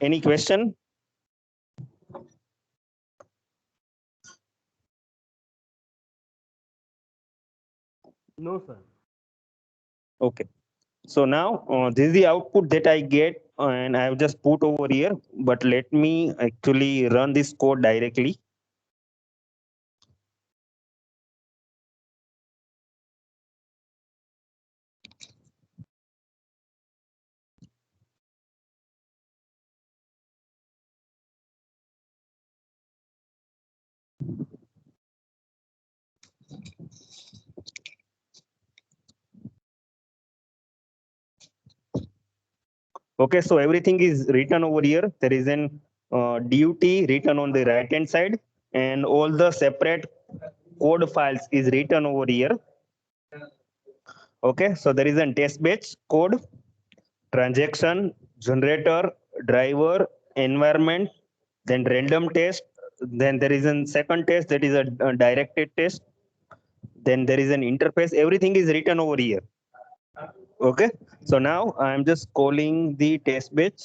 Any question? No, sir. Okay. So now this is the output that I get, and I have just put over here, but let me actually run this code directly. Okay, so everything is written over here. There is an DUT written on the right hand side, and all the separate code files is written over here. Okay, so there is a test batch code, transaction, generator, driver, environment, then random test, then there is a second test, that is a directed test, then there is an interface. Everything is written over here. Okay, so now I'm just calling the test batch.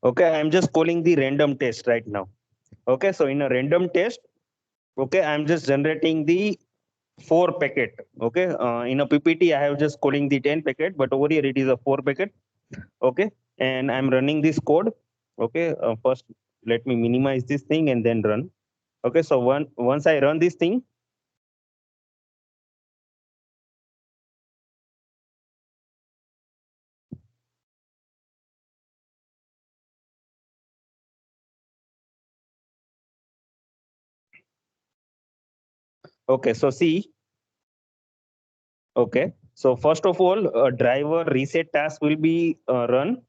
Okay, I'm just calling the random test right now. Okay, so in a random test, okay, I'm just generating the 4 packet. Okay, in a PPT I have just calling the 10 packet, but over here it is a 4 packet. Okay, and I'm running this code. Okay, first let me minimize this thing and then run. Okay, so once I run this thing, Okay, so see. Okay, so first of all, a driver reset task will be run.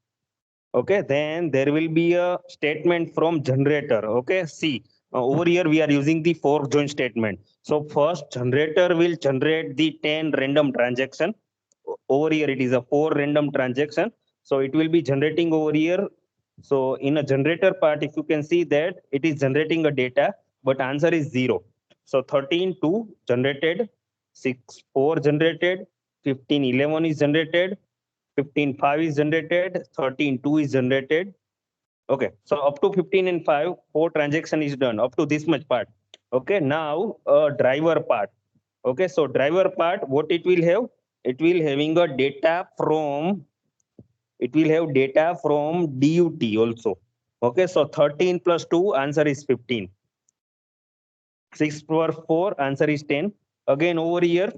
Okay, then there will be a statement from generator. Okay, see, over here we are using the for join statement. So first generator will generate the 10 random transaction. Over here it is a 4 random transaction. So it will be generating over here. So in a generator part, if you can see that it is generating a data, but answer is 0. So 13 2 generated, 6 4 generated, 15 11 is generated, 15 5 is generated, 13 2 is generated. Okay, so up to 15 and 5, 4 transaction is done up to this much part. Okay, now driver part. Okay, so driver part, what it will have? It will having a data from, it will have data from DUT also. Okay, so 13 plus 2, answer is 15. 6 per 4, answer is 10. Again, over here,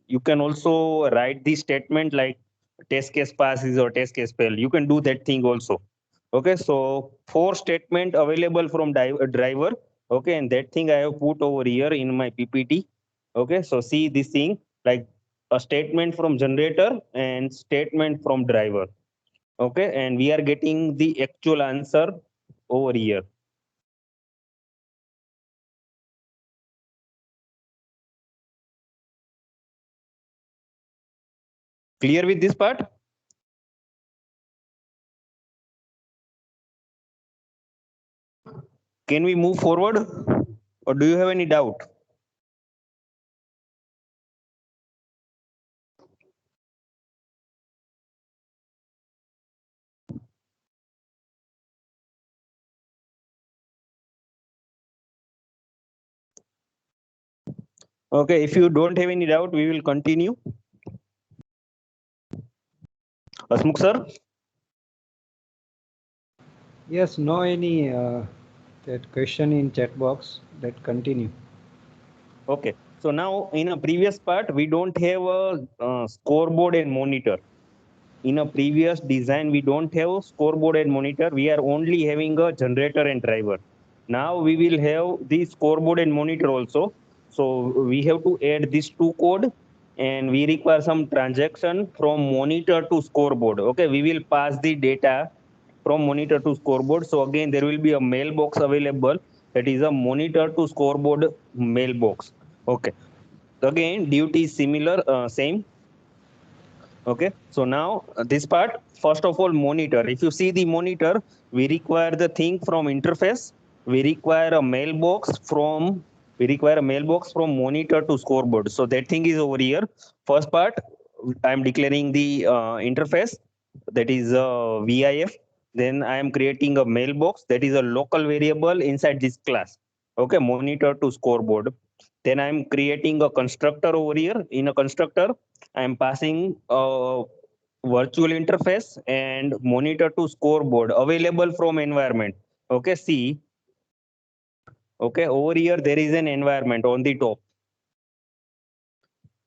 you can also write the statement like test case passes or test case fail. You can do that thing also. Okay, so 4 statement available from driver. Okay, and that thing I have put over here in my PPT. Okay, so see this thing like a statement from generator and statement from driver. Okay, and we are getting the actual answer over here. Clear with this part? Can we move forward or do you have any doubt? Okay, if you don't have any doubt, we will continue. Asmukh sir? Yes, no any that question in chat box. That continue. Okay, so now in a previous part, we don't have a scoreboard and monitor. In a previous design, we don't have scoreboard and monitor. We are only having a generator and driver. Now we will have the scoreboard and monitor also. So we have to add these two code and we require some transaction from monitor to scoreboard. Okay, we will pass the data from monitor to scoreboard. So again, there will be a mailbox available. That is a monitor to scoreboard mailbox. Okay. Again, duty is similar, same. Okay, so now this part, first of all, monitor. If you see the monitor, we require the thing from interface. We require a mailbox from monitor to scoreboard. So that thing is over here. First part, I'm declaring the interface, that is VIF. Then I am creating a mailbox, that is a local variable inside this class. Okay, monitor to scoreboard. Then I'm creating a constructor over here. In a constructor, I'm passing a virtual interface and monitor to scoreboard available from environment. Okay, see. Okay, over here there is an environment on the top.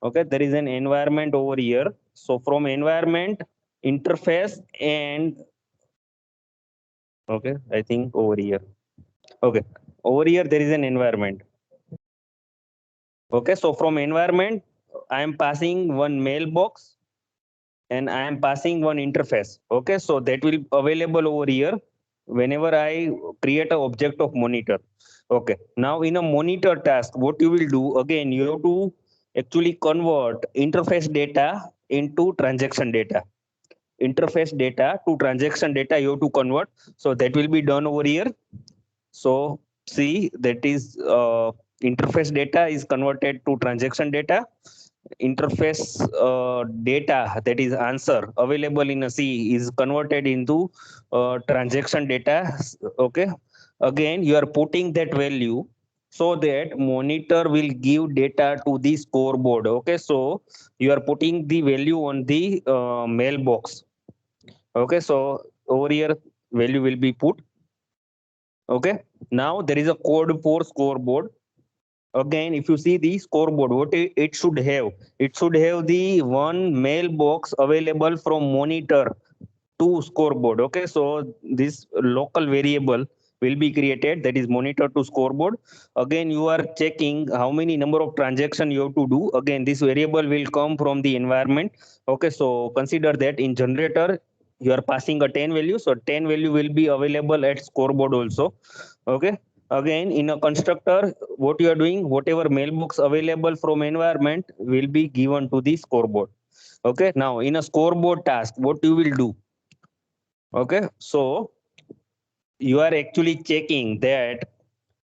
Okay, there is an environment over here. So from environment, interface and okay, I think over here. Okay, over here there is an environment. Okay, so from environment, I am passing one mailbox and I am passing one interface. Okay, so that will available over here whenever I create an object of monitor. Okay, now in a monitor task, what you will do again, you have to actually convert interface data into transaction data. Interface data to transaction data you have to convert. So that will be done over here. So see, that is interface data is converted to transaction data. Interface data, that is answer available in a C, is converted into transaction data. Okay, again you are putting that value so that monitor will give data to the scoreboard. Okay, so you are putting the value on the mailbox. Okay, so over here value will be put. Okay, now there is a code for scoreboard. Again, if you see the scoreboard, what it should have? It should have the one mailbox available from monitor to scoreboard. Okay, so this local variable will be created, that is monitor to scoreboard. Again, you are checking how many number of transaction you have to do. Again, this variable will come from the environment. Okay, so consider that in generator you are passing a 10 value, so 10 value will be available at scoreboard also. Okay, again in a constructor, what you are doing, whatever mailbox available from environment will be given to the scoreboard. Okay, now in a scoreboard task, what you will do? Okay, so you are actually checking that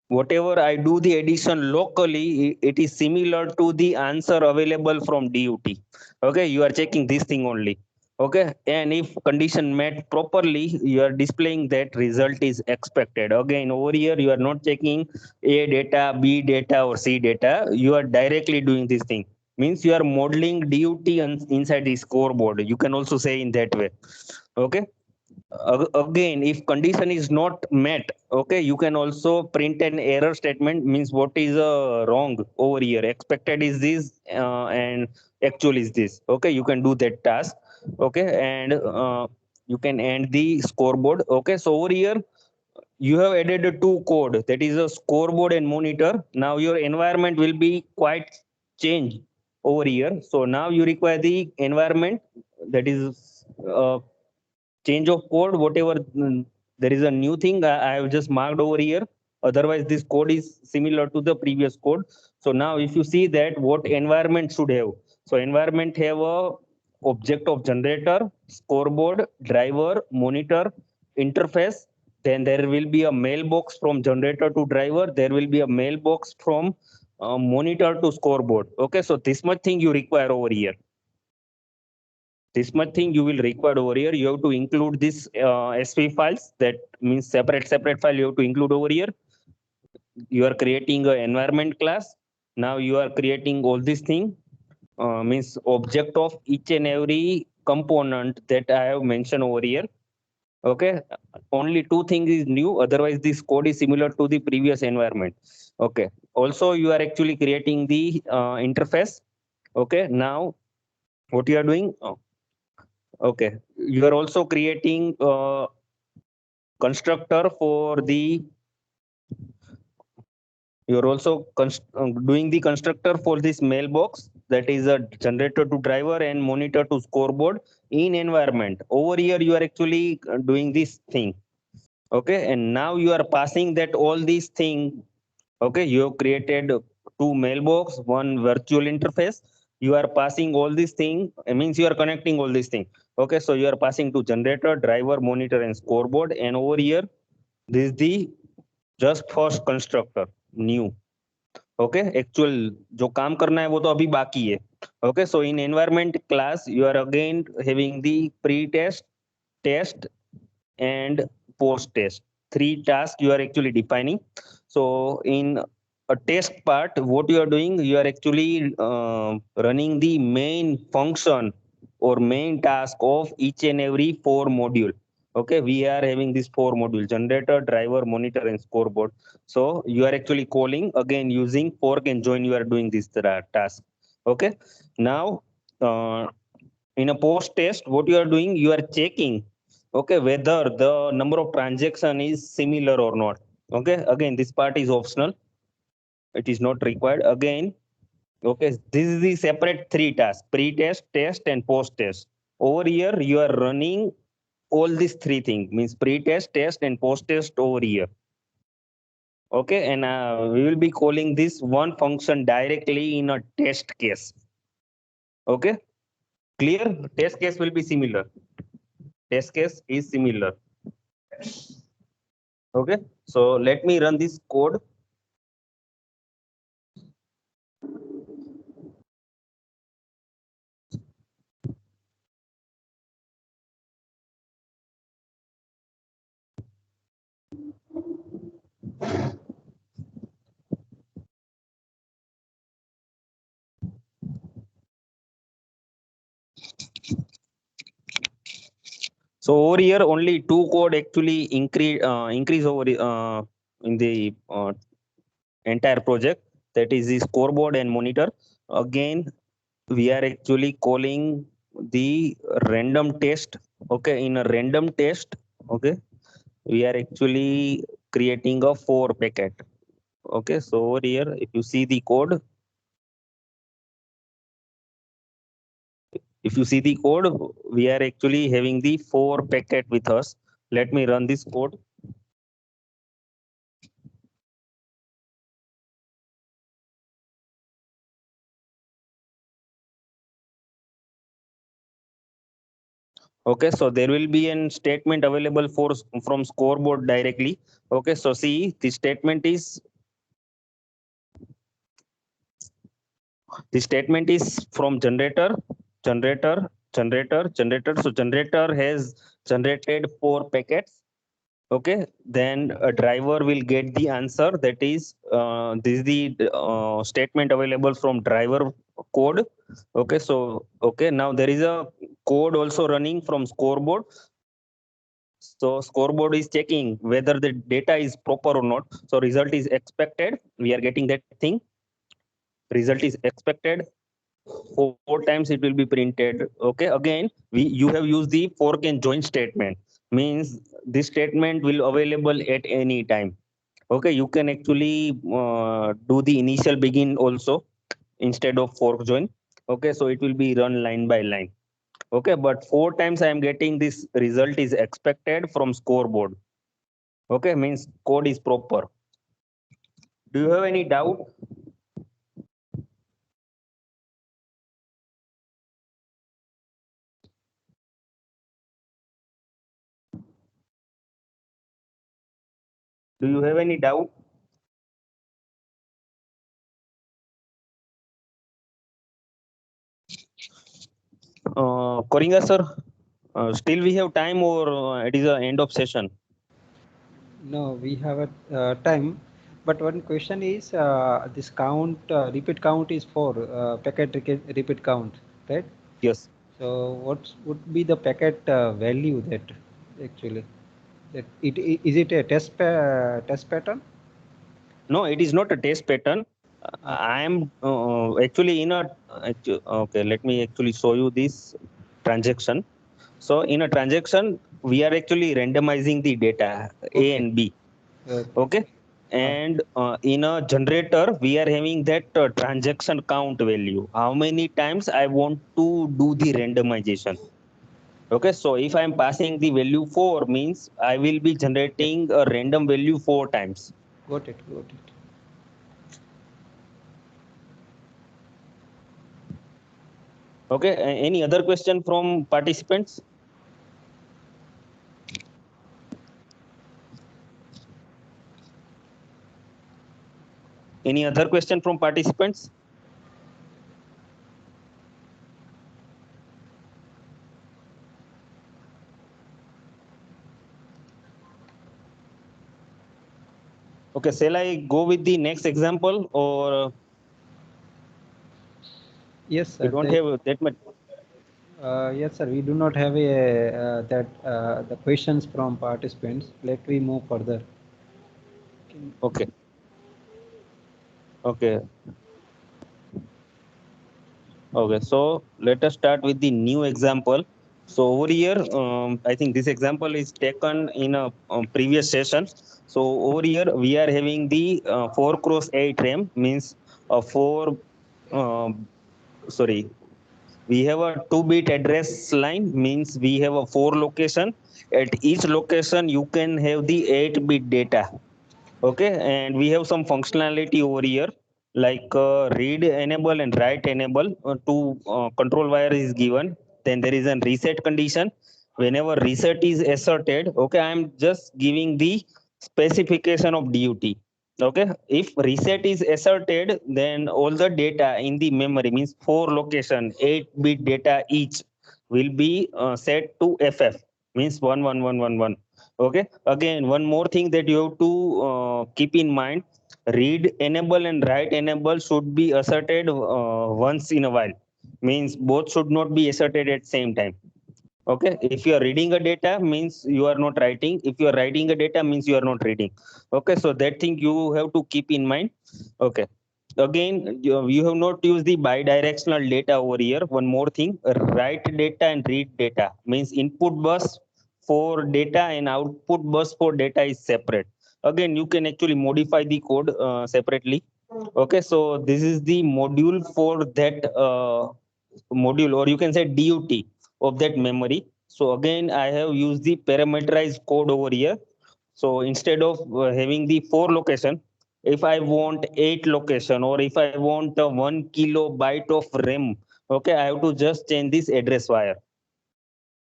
whatever I do the addition locally, it is similar to the answer available from DUT. Okay, you are checking this thing only. Okay, and if condition met properly, you are displaying that result is expected. Again, over here, you are not checking A data, B data, or C data. You are directly doing this thing. Means you are modeling DUT inside the scoreboard. You can also say in that way. Okay. Again, if condition is not met, okay, you can also print an error statement. Means what is wrong over here, expected is this and actual is this. Okay, you can do that task. Okay, and you can end the scoreboard. Okay, so over here you have added a two code, that is a scoreboard and monitor. Now your environment will be quite changed over here. So now you require the environment, that is change of code, whatever. There is a new thing I have just marked over here. Otherwise this code is similar to the previous code. So now if you see that what environment should have, so environment have a object of generator, scoreboard, driver, monitor, interface. Then there will be a mailbox from generator to driver, there will be a mailbox from monitor to scoreboard. Okay, so this much thing you require over here. This much thing you will require over here. You have to include this sv files, that means separate file you have to include over here. You are creating an environment class. Now you are creating all this thing, means object of each and every component that I have mentioned over here. Okay, only two things is new, otherwise this code is similar to the previous environment. Okay, also you are actually creating the interface. Okay, now what you are doing, okay, you are also creating constructor for the, you're also doing the constructor for this mailbox, that is a generator to driver and monitor to scoreboard in environment. Over here you are actually doing this thing. Okay, and now you are passing that all these thing. Okay, you have created two mailbox, one virtual interface. You are passing all these thing, it means you are connecting all these thing. Okay, so you are passing to generator, driver, monitor, and scoreboard. And over here, this is the just first constructor, new. Okay, actual जो काम करना है वो तो अभी बाकी है. Okay, so in environment class you are again having the pre test, test and post test. Three tasks you are actually defining. So in a test part, what you are doing, you are actually running the main function or main task of each and every four module. Okay, we are having this four module: generator, driver, monitor, and scoreboard. So you are actually calling again using fork and join. You are doing this task. Okay, now in a post test, what you are doing, you are checking, okay, whether the number of transaction is similar or not. Okay, again this part is optional, it is not required. Again, okay, this is the separate three tasks: pre-test, test, and post-test. Over here you are running all these three things, means pre-test, test, and post-test over here. Okay, and we will be calling this one function directly in a test case. Okay, clear? Test case will be similar. Test case is similar. Okay, so let me run this code. So over here only two code actually increase over in the entire project, that is the scoreboard and monitor. Again we are actually calling the random test. Okay, in a random test, okay, we are actually creating a 4 packet. Okay, so over here, if you see the code, we are actually having the 4 packet with us. Let me run this code. Okay, so there will be a statement available from scoreboard directly. Okay, so see, the statement is from generator. So generator has generated 4 packets. Okay, then a driver will get the answer. That is, this is the statement available from driver code. Okay, so now there is a code also running from scoreboard. So scoreboard is checking whether the data is proper or not. So result is expected. We are getting that thing. Result is expected. 4 times it will be printed. Okay, again, you have used the fork and join statement. Means this statement will available at any time. Okay, you can actually do the initial begin also instead of fork join. Okay, so it will be run line by line. Okay, but 4 times I am getting this result is expected from scoreboard. Okay, means code is proper. Do you have any doubt? Do you have any doubt? Koringa sir, still we have time or it is the end of session? No, we have a time, but one question is this count, repeat count is 4, packet repeat count, right? Yes. So what would be the packet value that actually, that is it a test pattern? No, it is not a test pattern. I am actually in a, okay, let me actually show you this transaction. So in a transaction, we are actually randomizing the data A and B. Okay. And in a generator, we are having that transaction count value. How many times I want to do the randomization. Okay, so if I'm passing the value 4 means I will be generating a random value 4 times. Got it, got it. Okay, any other question from participants? Any other question from participants? Okay, shall I go with the next example or Yes, sir. we don't have that much? Yes, sir. We do not have a the questions from participants. Let me move further. Okay. Okay. Okay, so let us start with the new example. So over here, I think this example is taken in a previous session. So over here, we are having the 4x8 RAM, means a 4, sorry, we have a 2-bit address line, means we have a 4 location. At each location, you can have the 8-bit data. Okay, and we have some functionality over here like read enable and write enable. To control wire is given. Then there is a reset condition. Whenever reset is asserted, okay, I am just giving the specification of DUT. Okay, if reset is asserted, then all the data in the memory, means 4 location 8-bit data each, will be set to FF, means 11111. Okay, again, one more thing that you have to keep in mind: read enable and write enable should be asserted once in a while, means both should not be asserted at same time. Okay, if you are reading a data means you are not writing, if you are writing a data means you are not reading. Okay, so that thing you have to keep in mind. Okay, again, you have not used the bidirectional data over here. One more thing: write data and read data, means input bus for data and output bus for data is separate. again you can actually modify the code separately. Okay, so this is the module for that module, or you can say DUT of that memory. So again, I have used the parameterized code over here. So instead of having the 4 location, if I want 8 location, or if I want 1 kilobyte of RAM, okay, I have to just change this address wire.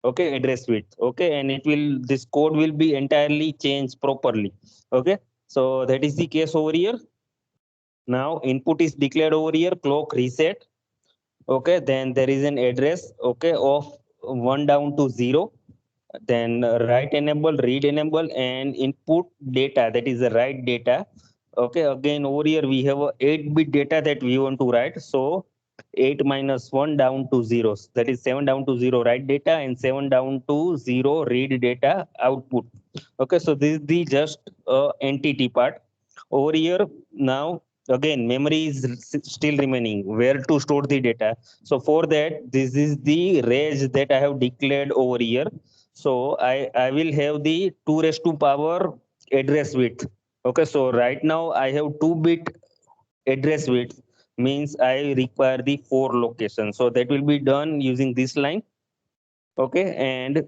Okay, address width. Okay, and it will, this code will be entirely changed properly. Okay, so that is the case over here. Now input is declared over here, clock reset. Okay, then there is an address, okay, of 1 down to 0. Then write enable, read enable, and input data, that is the write data. Okay, again over here we have a 8-bit data that we want to write. So 8 minus 1 down to 0, that is 7 down to 0 write data, and 7 down to 0 read data output. Okay, so this is the just entity part over here. Now again, memory is still remaining, where to store the data. So for that, this is the range that I have declared over here. So I will have the 2 raised to power address width. Okay, so right now I have 2-bit address width, means I require the 4 locations. So that will be done using this line. Okay, and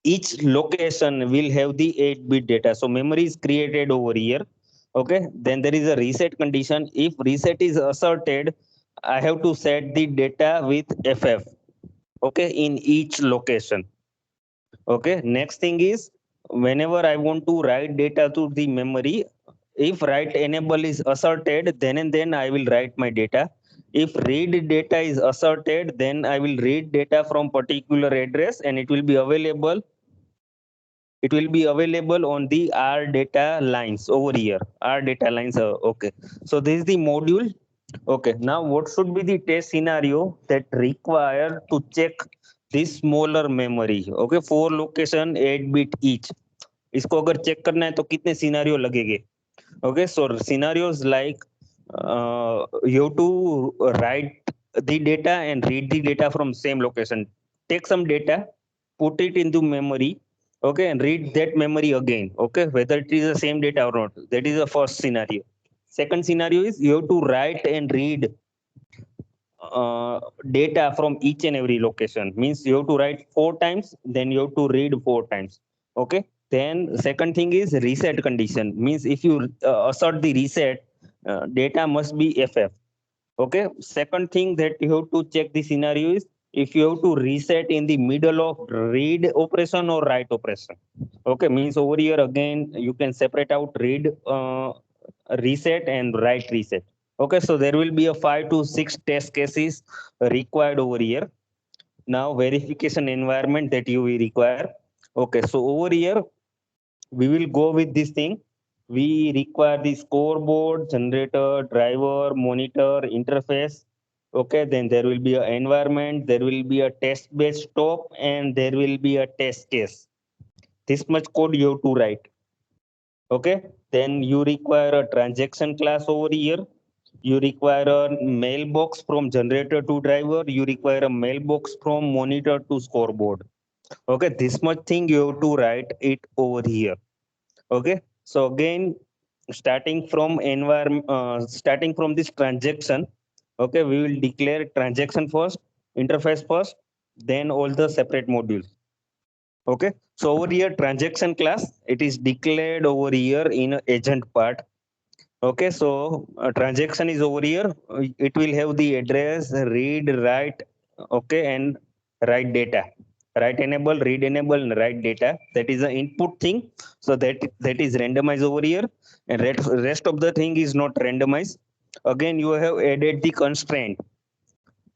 each location will have the 8-bit data. So memory is created over here. Okay, then there is a reset condition. If reset is asserted, I have to set the data with FF. Okay, in each location. Okay, next thing is, whenever I want to write data to the memory, if write enable is asserted, then and then I will write my data. If read data is asserted, then I will read data from particular address, and it will be available. It will be available on the R data lines over here. R data lines. Okay, so this is the module. Okay, now what should be the test scenario that require to check this smaller memory? Okay, 4 location 8-bit each. इसको अगर check करना है तो कितने scenario लगेंगे? Okay, so scenarios like you have to write the data and read the data from same location. Take some data, put it into memory, okay, and read that memory again. Okay, whether it is the same data or not. That is the first scenario. Second scenario is you have to write and read data from each and every location. Means you have to write 4 times, then you have to read 4 times. Okay, then second thing is reset condition. Means if you assert the reset, data must be FF. Okay, second thing that you have to check the scenario is if you have to reset in the middle of read operation or write operation. Okay, means over here again you can separate out read reset and write reset. Okay, so there will be a 5 to 6 test cases required over here. Now verification environment that you will require. Okay, so over here we will go with this thing. We require the scoreboard, generator, driver, monitor, interface. Okay, then there will be an environment, there will be a test bed stop, and there will be a test case. This much code you have to write. Okay, then you require a transaction class over here. You require a mailbox from generator to driver. You require a mailbox from monitor to scoreboard. Okay, this much thing you have to write it over here. Okay, so again, starting from environment, starting from this transaction. Okay, we will declare transaction first, interface first, then all the separate modules. Okay, so over here transaction class, it is declared over here in agent part. Okay, so transaction is over here. It will have the address, read, write, okay, and write data. Write enable, read enable, and write data. That is the input thing. So that is randomized over here, and rest of the thing is not randomized. Again, you have added the constraint.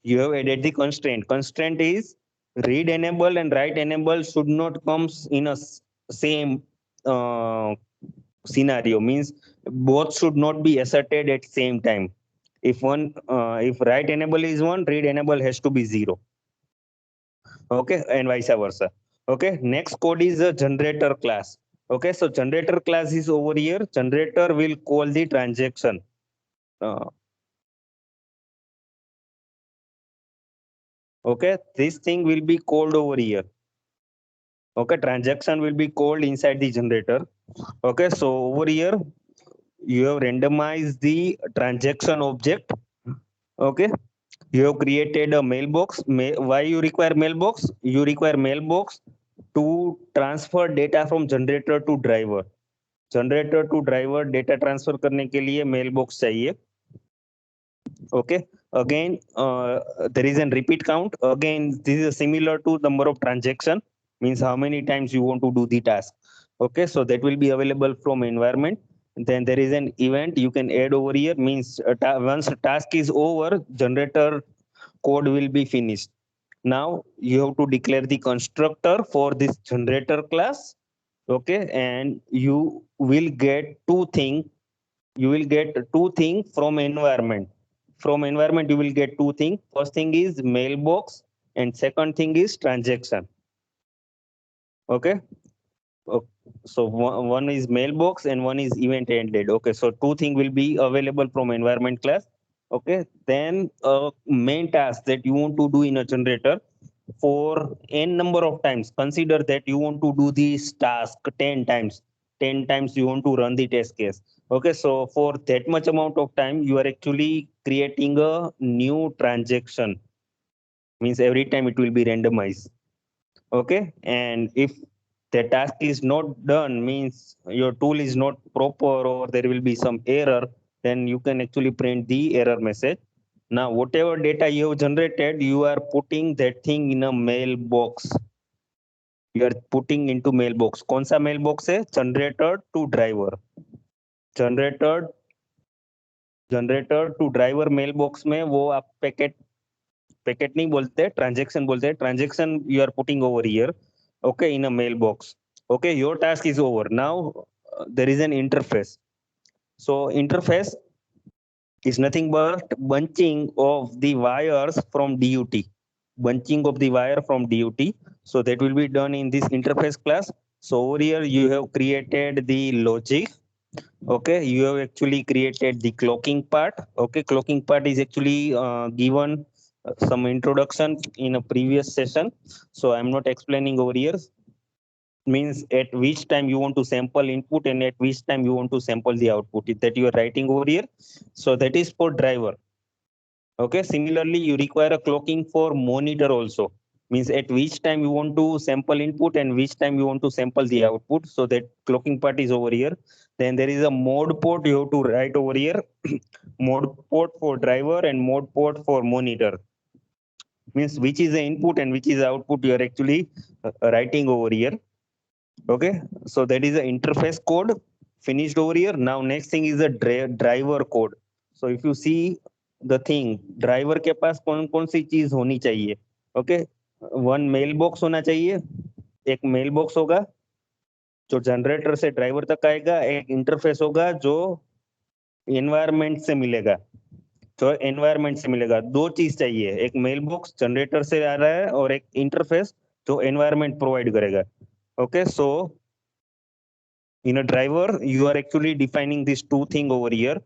You have added the constraint. Constraint is read enable and write enable should not comes in a same scenario. Means both should not be asserted at same time. If one if write enable is 1, read enable has to be 0. Okay, and vice versa. Okay, next code is a generator class. Okay, so generator class is over here. Generator will call the transaction. Okay, this thing will be called over here. Okay, transaction will be called inside the generator. Okay, so over here you have randomized the transaction object. Okay, you have created a mailbox. Why you require mailbox? You require mailbox to transfer data from generator to driver. Generator to driver data transfer करने के लिए mail box चाहिए. Okay, again there is a repeat count. Again, this is similar to number of transaction, means how many times you want to do the task. Okay, so that will be available from environment. Then there is an event you can add over here, means once task is over, generator code will be finished. Now you have to declare the constructor for this generator class. Okay, and you will get two things from environment. From environment you will get two things. First thing is mailbox and second thing is transaction. Okay, so one is mailbox and one is event ended. Okay, so two things will be available from environment class. Okay, then main task that you want to do in a generator for n number of times. Consider that you want to do this task 10 times. 10 times you want to run the test case. Okay, so for that much amount of time you are actually creating a new transaction, means every time it will be randomized. Okay, and if the task is not done, means your tool is not proper or there will be some error, then you can actually print the error message. Now whatever data you have generated, you are putting that thing in a mailbox. You are putting into mailbox. कौन सा mailbox है? Generator to driver. Generator to driver mailbox में वो आप packet नहीं बोलते, transaction बोलते हैं. Transaction you are putting over here. Okay, in a mailbox. Okay, your task is over. Now there is an interface. So interface is nothing but bunching of the wires from DUT. Bunching of the wire from DUT. So that will be done in this interface class. So over here you have created the logic. Okay, you have actually created the clocking part. Okay, clocking part is actually given some introduction in a previous session, so I'm not explaining over here. Means at which time you want to sample input and at which time you want to sample the output, that you are writing over here. So that is for driver. Okay, similarly you require a clocking for monitor also, means at which time you want to sample input and which time you want to sample the output. So that clocking part is over here. Then there is a mode port you have to write over here. Mode port for driver and mode port for monitor, means which is the input and which is the output you are actually writing over here. Okay, so that is the interface code finished over here. Now next thing is the driver code. So if you see the thing, driver के पास कौन कौन सी चीज होनी चाहिए. Okay, one male box होना चाहिए. एक mail box होगा जो जनरेटर से ड्राइवर तक आएगा. एक इंटरफेस होगा जो एनवायरमेंट से मिलेगा. दो चीज चाहिए, एक मेल बॉक्स जनरेटर से आ रहा है और एक इंटरफेस जो एनवायरमेंट प्रोवाइड करेगा. Okay, so in a driver you are actually defining these two things over here.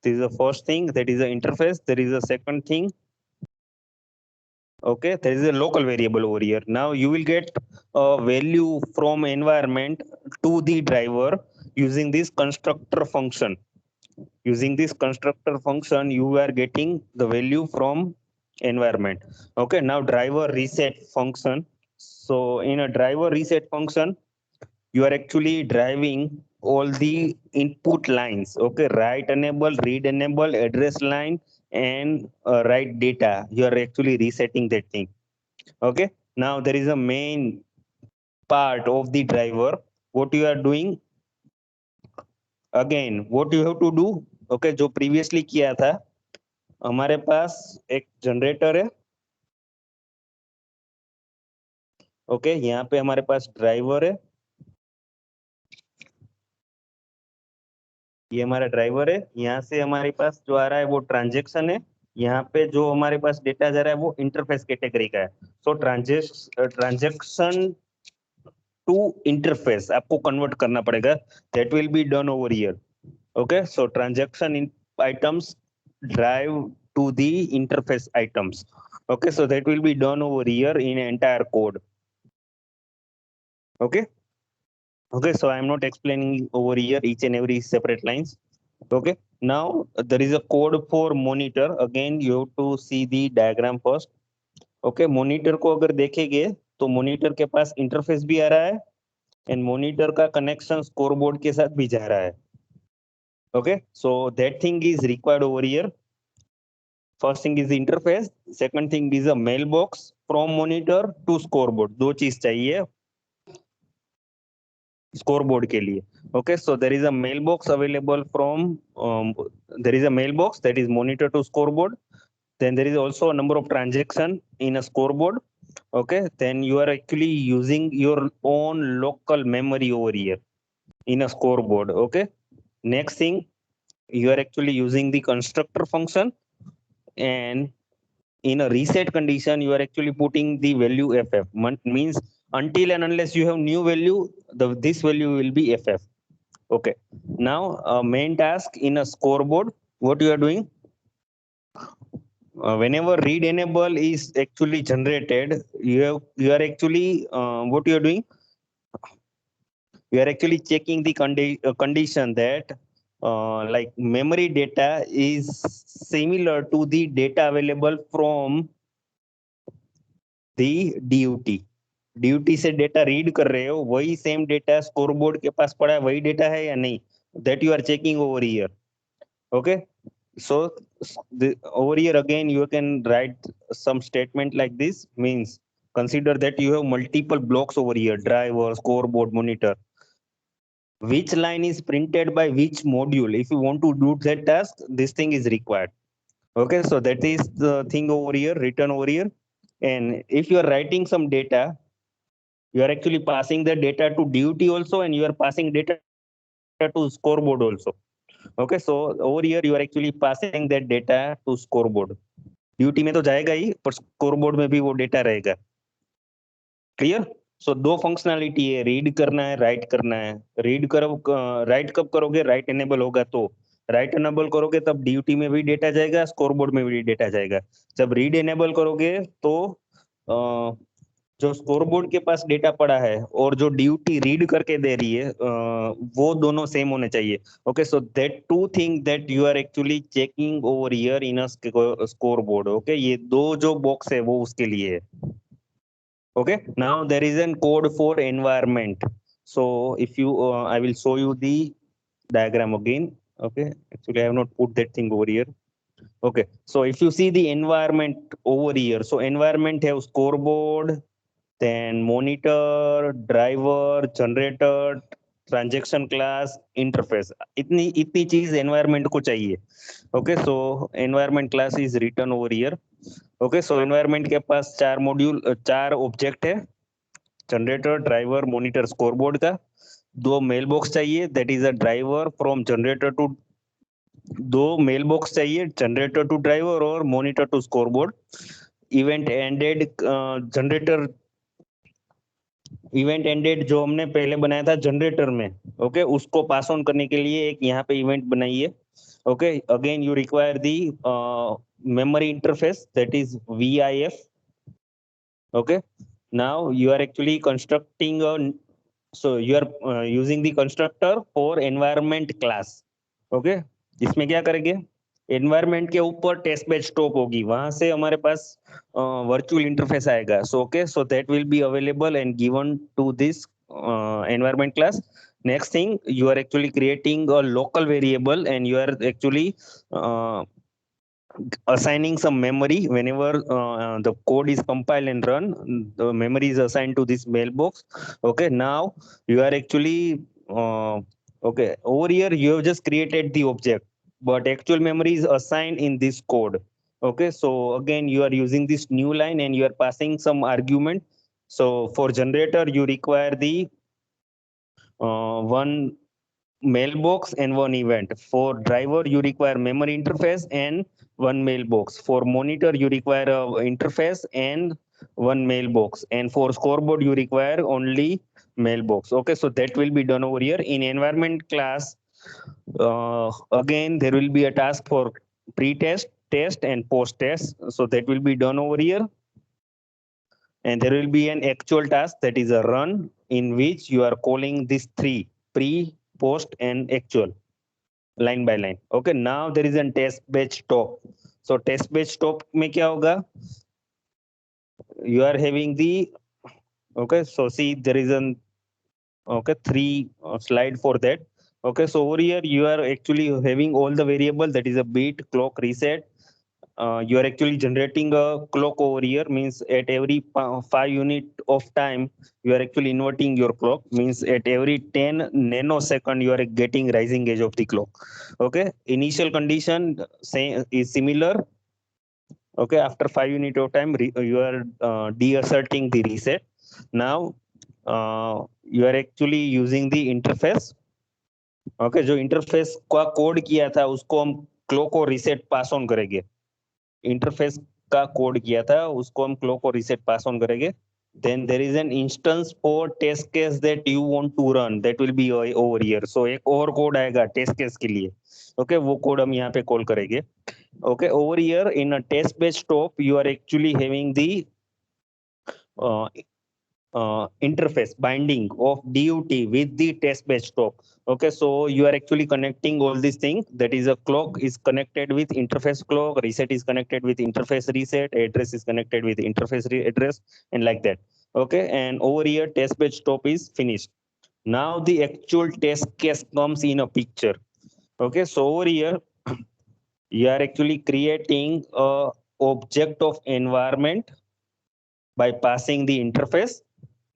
This is the first thing, that is the interface. There is a second thing. Okay, there is a local variable over here. Now you will get a value from environment to the driver using this constructor function. Using this constructor function you are getting the value from environment. Okay, now driver reset function. So in a driver reset function you are actually driving all the input lines. Okay, write enable, read enable, address line and write data. You are actually resetting that thing. Okay, now there is a main part of the driver. What you are doing, again what you have to do. Okay, जो previously किया था, हमारे पास एक generator है. Okay, यहाँ पे हमारे पास driver है. ये हमारा ड्राइवर है. यहाँ से हमारे पास जो आ रहा है वो ट्रांजेक्शन है. यहाँ पे जो हमारे पास डेटा जा रहा है वो इंटरफेस कैटेगरी का है. सो ट्रांजेक्शन टू इंटरफेस आपको कन्वर्ट करना पड़ेगा. That will be done over here. Okay, so transaction in items drive to the interface items. Okay, so that will be done over here in entire code. Okay. Okay, so I'm not explaining over here each and every separate lines. Okay, now there is a code for monitor. Again, you have to see the diagram first. Okay, monitor को अगर देखेंगे तो monitor के पास interface भी आ रहा है and monitor का connection scoreboard के साथ भी जा रहा है. Okay, so that thing is required over here. First thing is the interface. Second thing is a mailbox from monitor to scoreboard. दो चीज चाहिए scoreboard के लिए. Okay, so there is a mailbox available from there is a mailbox that is monitor to scoreboard. Then there is also a number of transaction in a scoreboard. Okay, then you are actually using your own local memory over here in a scoreboard. Okay, next thing, you are actually using the constructor function, and in a reset condition you are actually putting the value ff. Means until and unless you have new value, this value will be ff. Okay, now main task in a scoreboard, what you are doing, whenever read enable is actually generated, you are actually what you are doing, you are actually checking the condition that like memory data is similar to the data available from the DUT. DUT से data read कर रहे हो, वही same data scoreboard के पास पड़ा है, वही data है या नहीं, that you are checking over here. Okay, so over here again you can write some statement like this. Means consider that you have multiple blocks over here: driver, scoreboard, monitor. Which line is printed by which module? If you want to do that task, this thing is required. Okay, so that is the thing over here, written over here. And if you are writing some data, you are actually passing the data to DUT also, and you are passing data to scoreboard also. Okay, so over here you are actually passing that data to scoreboard. DUT में तो जाएगा ही, पर scoreboard में भी वो data रहेगा. Clear? So दो functionality है, रीड करना है, राइट करना है. रीड करो, राइट कब करोगे, राइट एनेबल होगा तो. राइट एनेबल करोगे तब DUT में भी डेटा जाएगा, स्कोरबोर्ड में भी डेटा जाएगा. जब रीड एनेबल करोगे तो जो स्कोरबोर्ड के पास डेटा पड़ा है और जो DUT रीड करके दे रही है, वो दोनों सेम होने चाहिए. Okay, so that two thing that you are actually checking over here in a scoreboard. Okay, ये दो जो बॉक्स है वो उसके लिए है. Okay, now there is an code for environment. So if you I will show you the diagram again. Okay, actually I have not put that thing over here. Okay, so if you see the environment over here, so environment have scoreboard, then monitor, driver, generator, transaction class, interface. इतनी चीज environment को चाहिए. Okay, so environment class is written over here. Okay, so environment के पास चार object है, generator, driver, monitor, scoreboard का. दो mail box चाहिए, that is a driver from generator to, दो मेल बॉक्स चाहिए, जनरेटर टू ड्राइवर और monitor to scoreboard. Event ended, generator event ended जो हमने पहले बनाया था जनरेटर में, ओके, उसको पास ऑन करने के लिए एक यहाँ पे इवेंट बनाइए. Okay, again you require the memory interface, that is VIF. Okay, now you are actually constructing so you are using the constructor for environment class. Okay, इसमें क्या करेंगे, environment के ऊपर test batch stop होगी, वहां से हमारे पास virtual interface आएगा. So okay, so that will be available and given to this environment class. Next thing, you are actually creating a local variable and you are actually assigning some memory. Whenever the code is compiled and run, the memory is assigned to this mailbox. Okay, now you are actually okay, over here you have just created the object, but actual memory is assigned in this code. Okay, so again you are using this new line and you are passing some argument. So for generator you require the one mailbox and one event. For driver you require memory interface and one mailbox. For monitor you require a interface and one mailbox, and for scoreboard you require only mailbox. Okay, so that will be done over here in environment class. Again there will be a task for pre-test, test and post-test, so that will be done over here. And there will be an actual task, that is a run. in which you are calling these three: pre, post, and actual, line by line. Okay, now there is a test batch stop. So test batch stop में क्या होगा? You are having the, okay, so see there is an, okay, three slide for that. Okay, so over here you are actually having all the variable, that is a beat, clock, reset. You are actually generating a clock over here, means at every 5 unit of time you are actually inverting your clock, means at every 10 nanosecond you are getting rising edge of the clock. Okay, initial condition say is similar. Okay, after 5 unit of time you are deasserting the reset. Now you are actually using the interface. Okay, जो interface का code किया था उसको हम clock और reset pass on करेंगे. Interface का code किया था उसको हम क्लॉक और रीसेट पास ऑन करेंगे. Then there is an instance for test case that you want to run, that will be over here. So एक और कोड आएगा टेस्ट केस के लिए. ओके, वो कोड हम यहाँ पे कॉल करेंगे. Okay, over here in a test based stop you are actually having the interface binding of DUT with the test batch stop. Okay, so you are actually connecting all these things. That is, a clock is connected with interface clock, reset is connected with interface reset, address is connected with interface address, and like that. Okay, and over here test batch stop is finished. Now the actual test case comes in a picture. Okay, so over here you are actually creating a object of environment by passing the interface.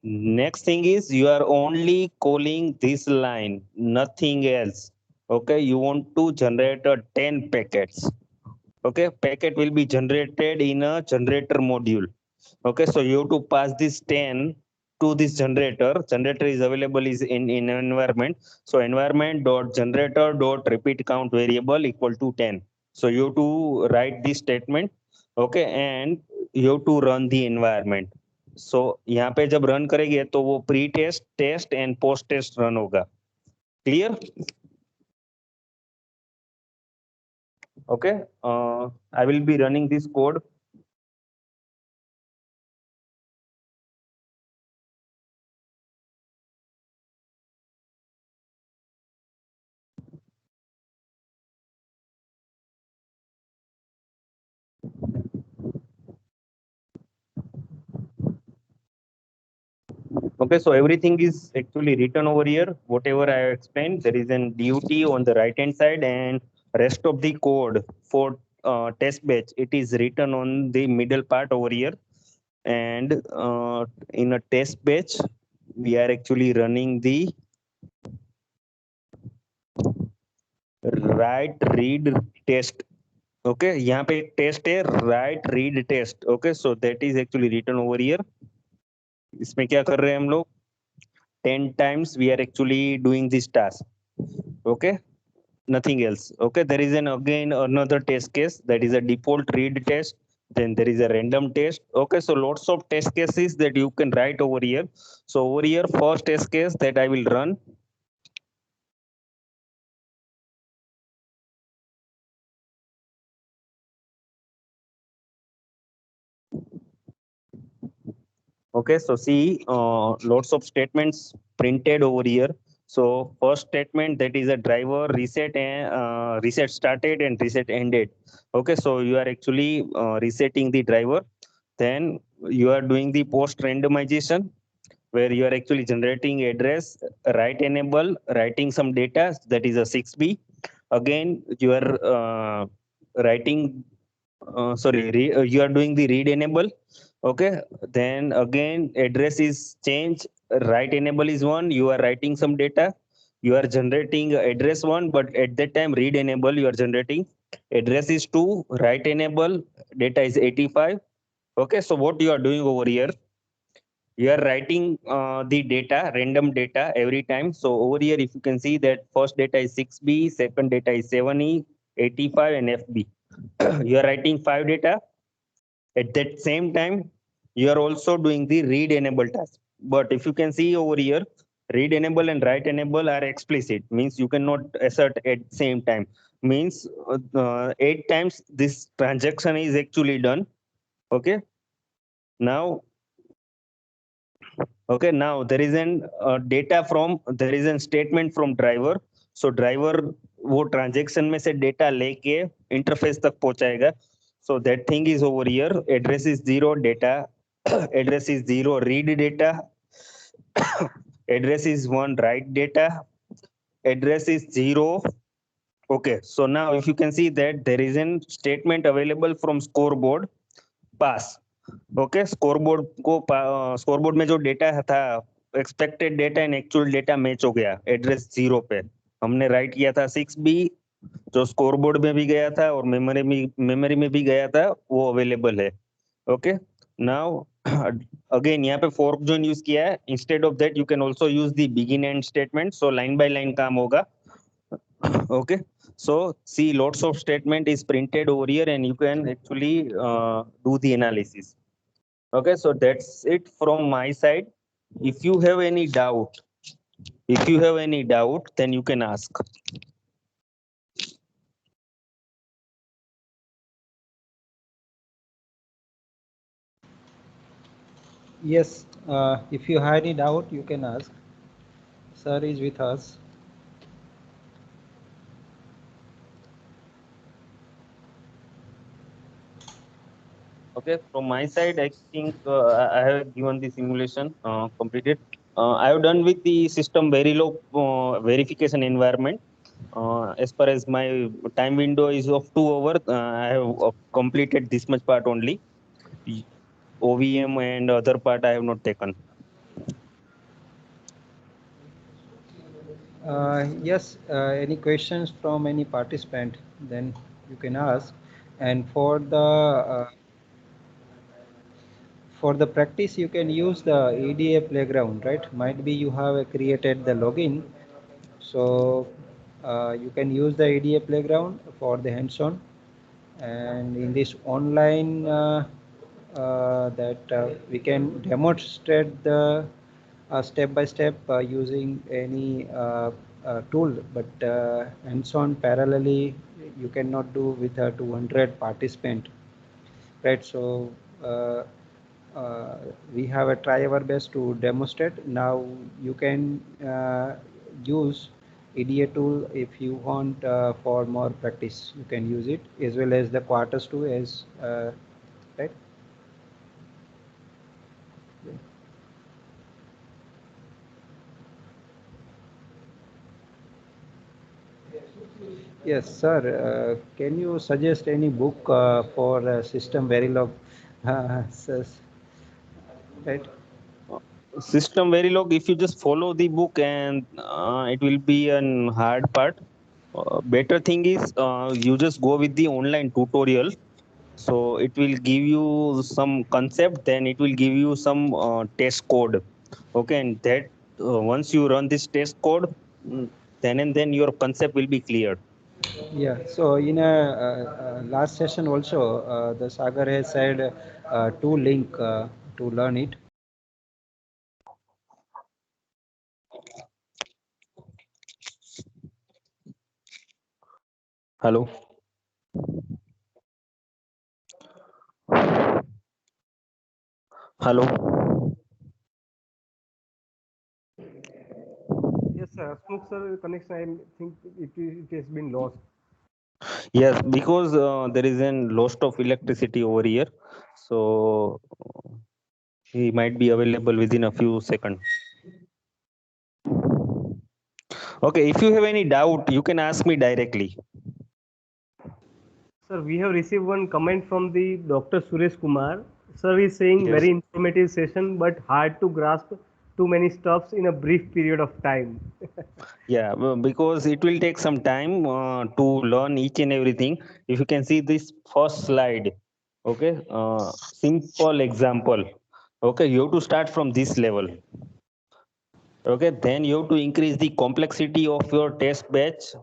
Next thing is you are only calling this line, nothing else. Okay, you want to generate a 10 packets. Okay, packet will be generated in a generator module. Okay, so you have to pass this 10 to this generator. Generator is available is in environment. So environment dot generator dot repeat count variable equal to 10. So you have to write this statement. Okay, and you have to run the environment. सो यहाँ पे जब run करेंगे तो वो pre test, test and post test run होगा. Clear? Okay, I will be running this code. Okay, so everything is actually written over here. Whatever I have explained, there is an DUT on the right hand side, and rest of the code for test batch, it is written on the middle part over here. And in a test batch, we are actually running the write read test. Okay, यहाँ पे एक test है, write read test. Okay, so that is actually written over here. इसमें क्या कर रहे हैं हम लोग? 10 times we are actually doing this task. Okay, nothing else. Okay, there is an again another test case, that is a default read test. Then there is a random test. Okay, so lots of test cases that you can write over here. So over here, first test case that I will run. Okay, so see lots of statements printed over here. So first statement, that is a driver reset, and reset started and reset ended. Okay, so you are actually resetting the driver. Then you are doing the post randomization, where you are actually generating address, write enable, writing some data, that is a 6B. Again, you are writing, you are doing the read enable. Okay, then again address is changed, write enable is one, you are writing some data, you are generating address one, but at that time read enable you are generating, address is 2, write enable, data is 85. Okay, so what you are doing over here, you are writing the data, random data every time. So over here, if you can see that first data is 6B, second data is 7E, 85, and FB. You are writing 5 data. At that same time, you are also doing the read enable task. But if you can see over here, read enable and write enable are explicit, means you cannot assert at same time. Means 8 times this transaction is actually done. Okay. Now Okay, now there is an there is a statement from driver. So driver वो transaction में से data लेके interface तक पहुंचाएगा. So that thing is over here. Address is 0, data address is 0, read data. Address is 1, write data. Address is 0. Okay, so now if you can see that there is a statement available from scoreboard pass. Okay scoreboard में जो data था expected data and actual data match हो गया address 0 पे हमने right किया था 6B जो स्कोरबोर्ड में भी गया था और मेमोरी में भी गया था वो अवेलेबल है. ओके नाउ अगेन यहाँ पे फोर्क जॉइन यूज किया है. Instead of that you can also use the begin and statement. So line by line काम होगा. Okay, so see lots of statement is printed over here and you can actually do the analysis. Okay, so that's it from my side. If you have any doubt, then you can ask. Yes, if you have any doubt, you can ask. Sir is with us. Okay, from my side, I think I have given the simulation completed. I have done with the system Verilog verification environment. As far as my time window is of 2 hours, I have completed this much part only. OVM and other part I have not taken. Yes, any questions from any participant, then you can ask. And for the practice, you can use the EDA playground, right? Might be you have created the login, so you can use the EDA playground for the hands-on. And in this online, we can demonstrate the step by step using any tool, but hands-on parallelly you cannot do with a 200 participant, right? So we have a try our best to demonstrate. Now you can use EDA tool if you want for more practice. You can use it as well as the quarters too, as right. Yes, sir. Can you suggest any book for system Verilog? Right. System Verilog, if you just follow the book and it will be an hard part. Better thing is you just go with the online tutorial. So it will give you some concept, then it will give you some test code. Okay, and that once you run this test code, then and then your concept will be clear. Yeah. So in a last session also, the Sagar has said two link to learn it. Hello. Hello. Yes, sir. Smoke, sir, connection, I think it has been lost. Yes, because there is a loss of electricity over here. So he might be available within a few seconds. Okay, if you have any doubt, you can ask me directly. Sir, we have received one comment from the Dr. Suresh Kumar. Sir is saying Yes. very informative session, but hard to grasp too many stuffs in a brief period of time. Yeah, well, because it will take some time to learn each and everything. If you can see this first slide, okay, simple example. Okay, you have to start from this level. Okay, then you have to increase the complexity of your test batch.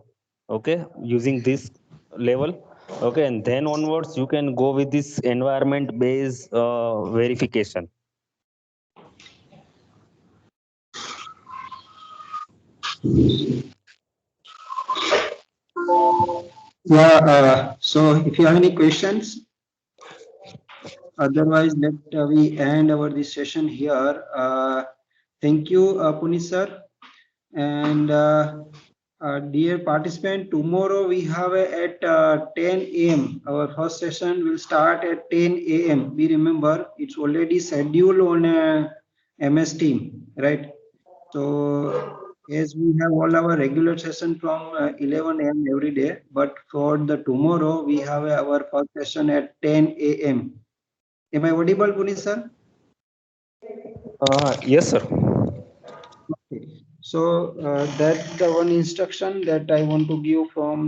Okay, using this level. Okay, and then onwards you can go with this environment based verification. Yeah. So if you have any questions, Otherwise, let we end our this session here. Thank you, Puneet sir. And dear participant, tomorrow we have at 10 a.m. Our first session will start at 10 a.m. We remember it's already scheduled on MS Team, right? So as we have all our regular session from 11 a.m. every day, but for the tomorrow we have our first session at 10 a.m. Am I audible, Puneet sir? Yes, sir. Okay. So that's the one instruction that I want to give from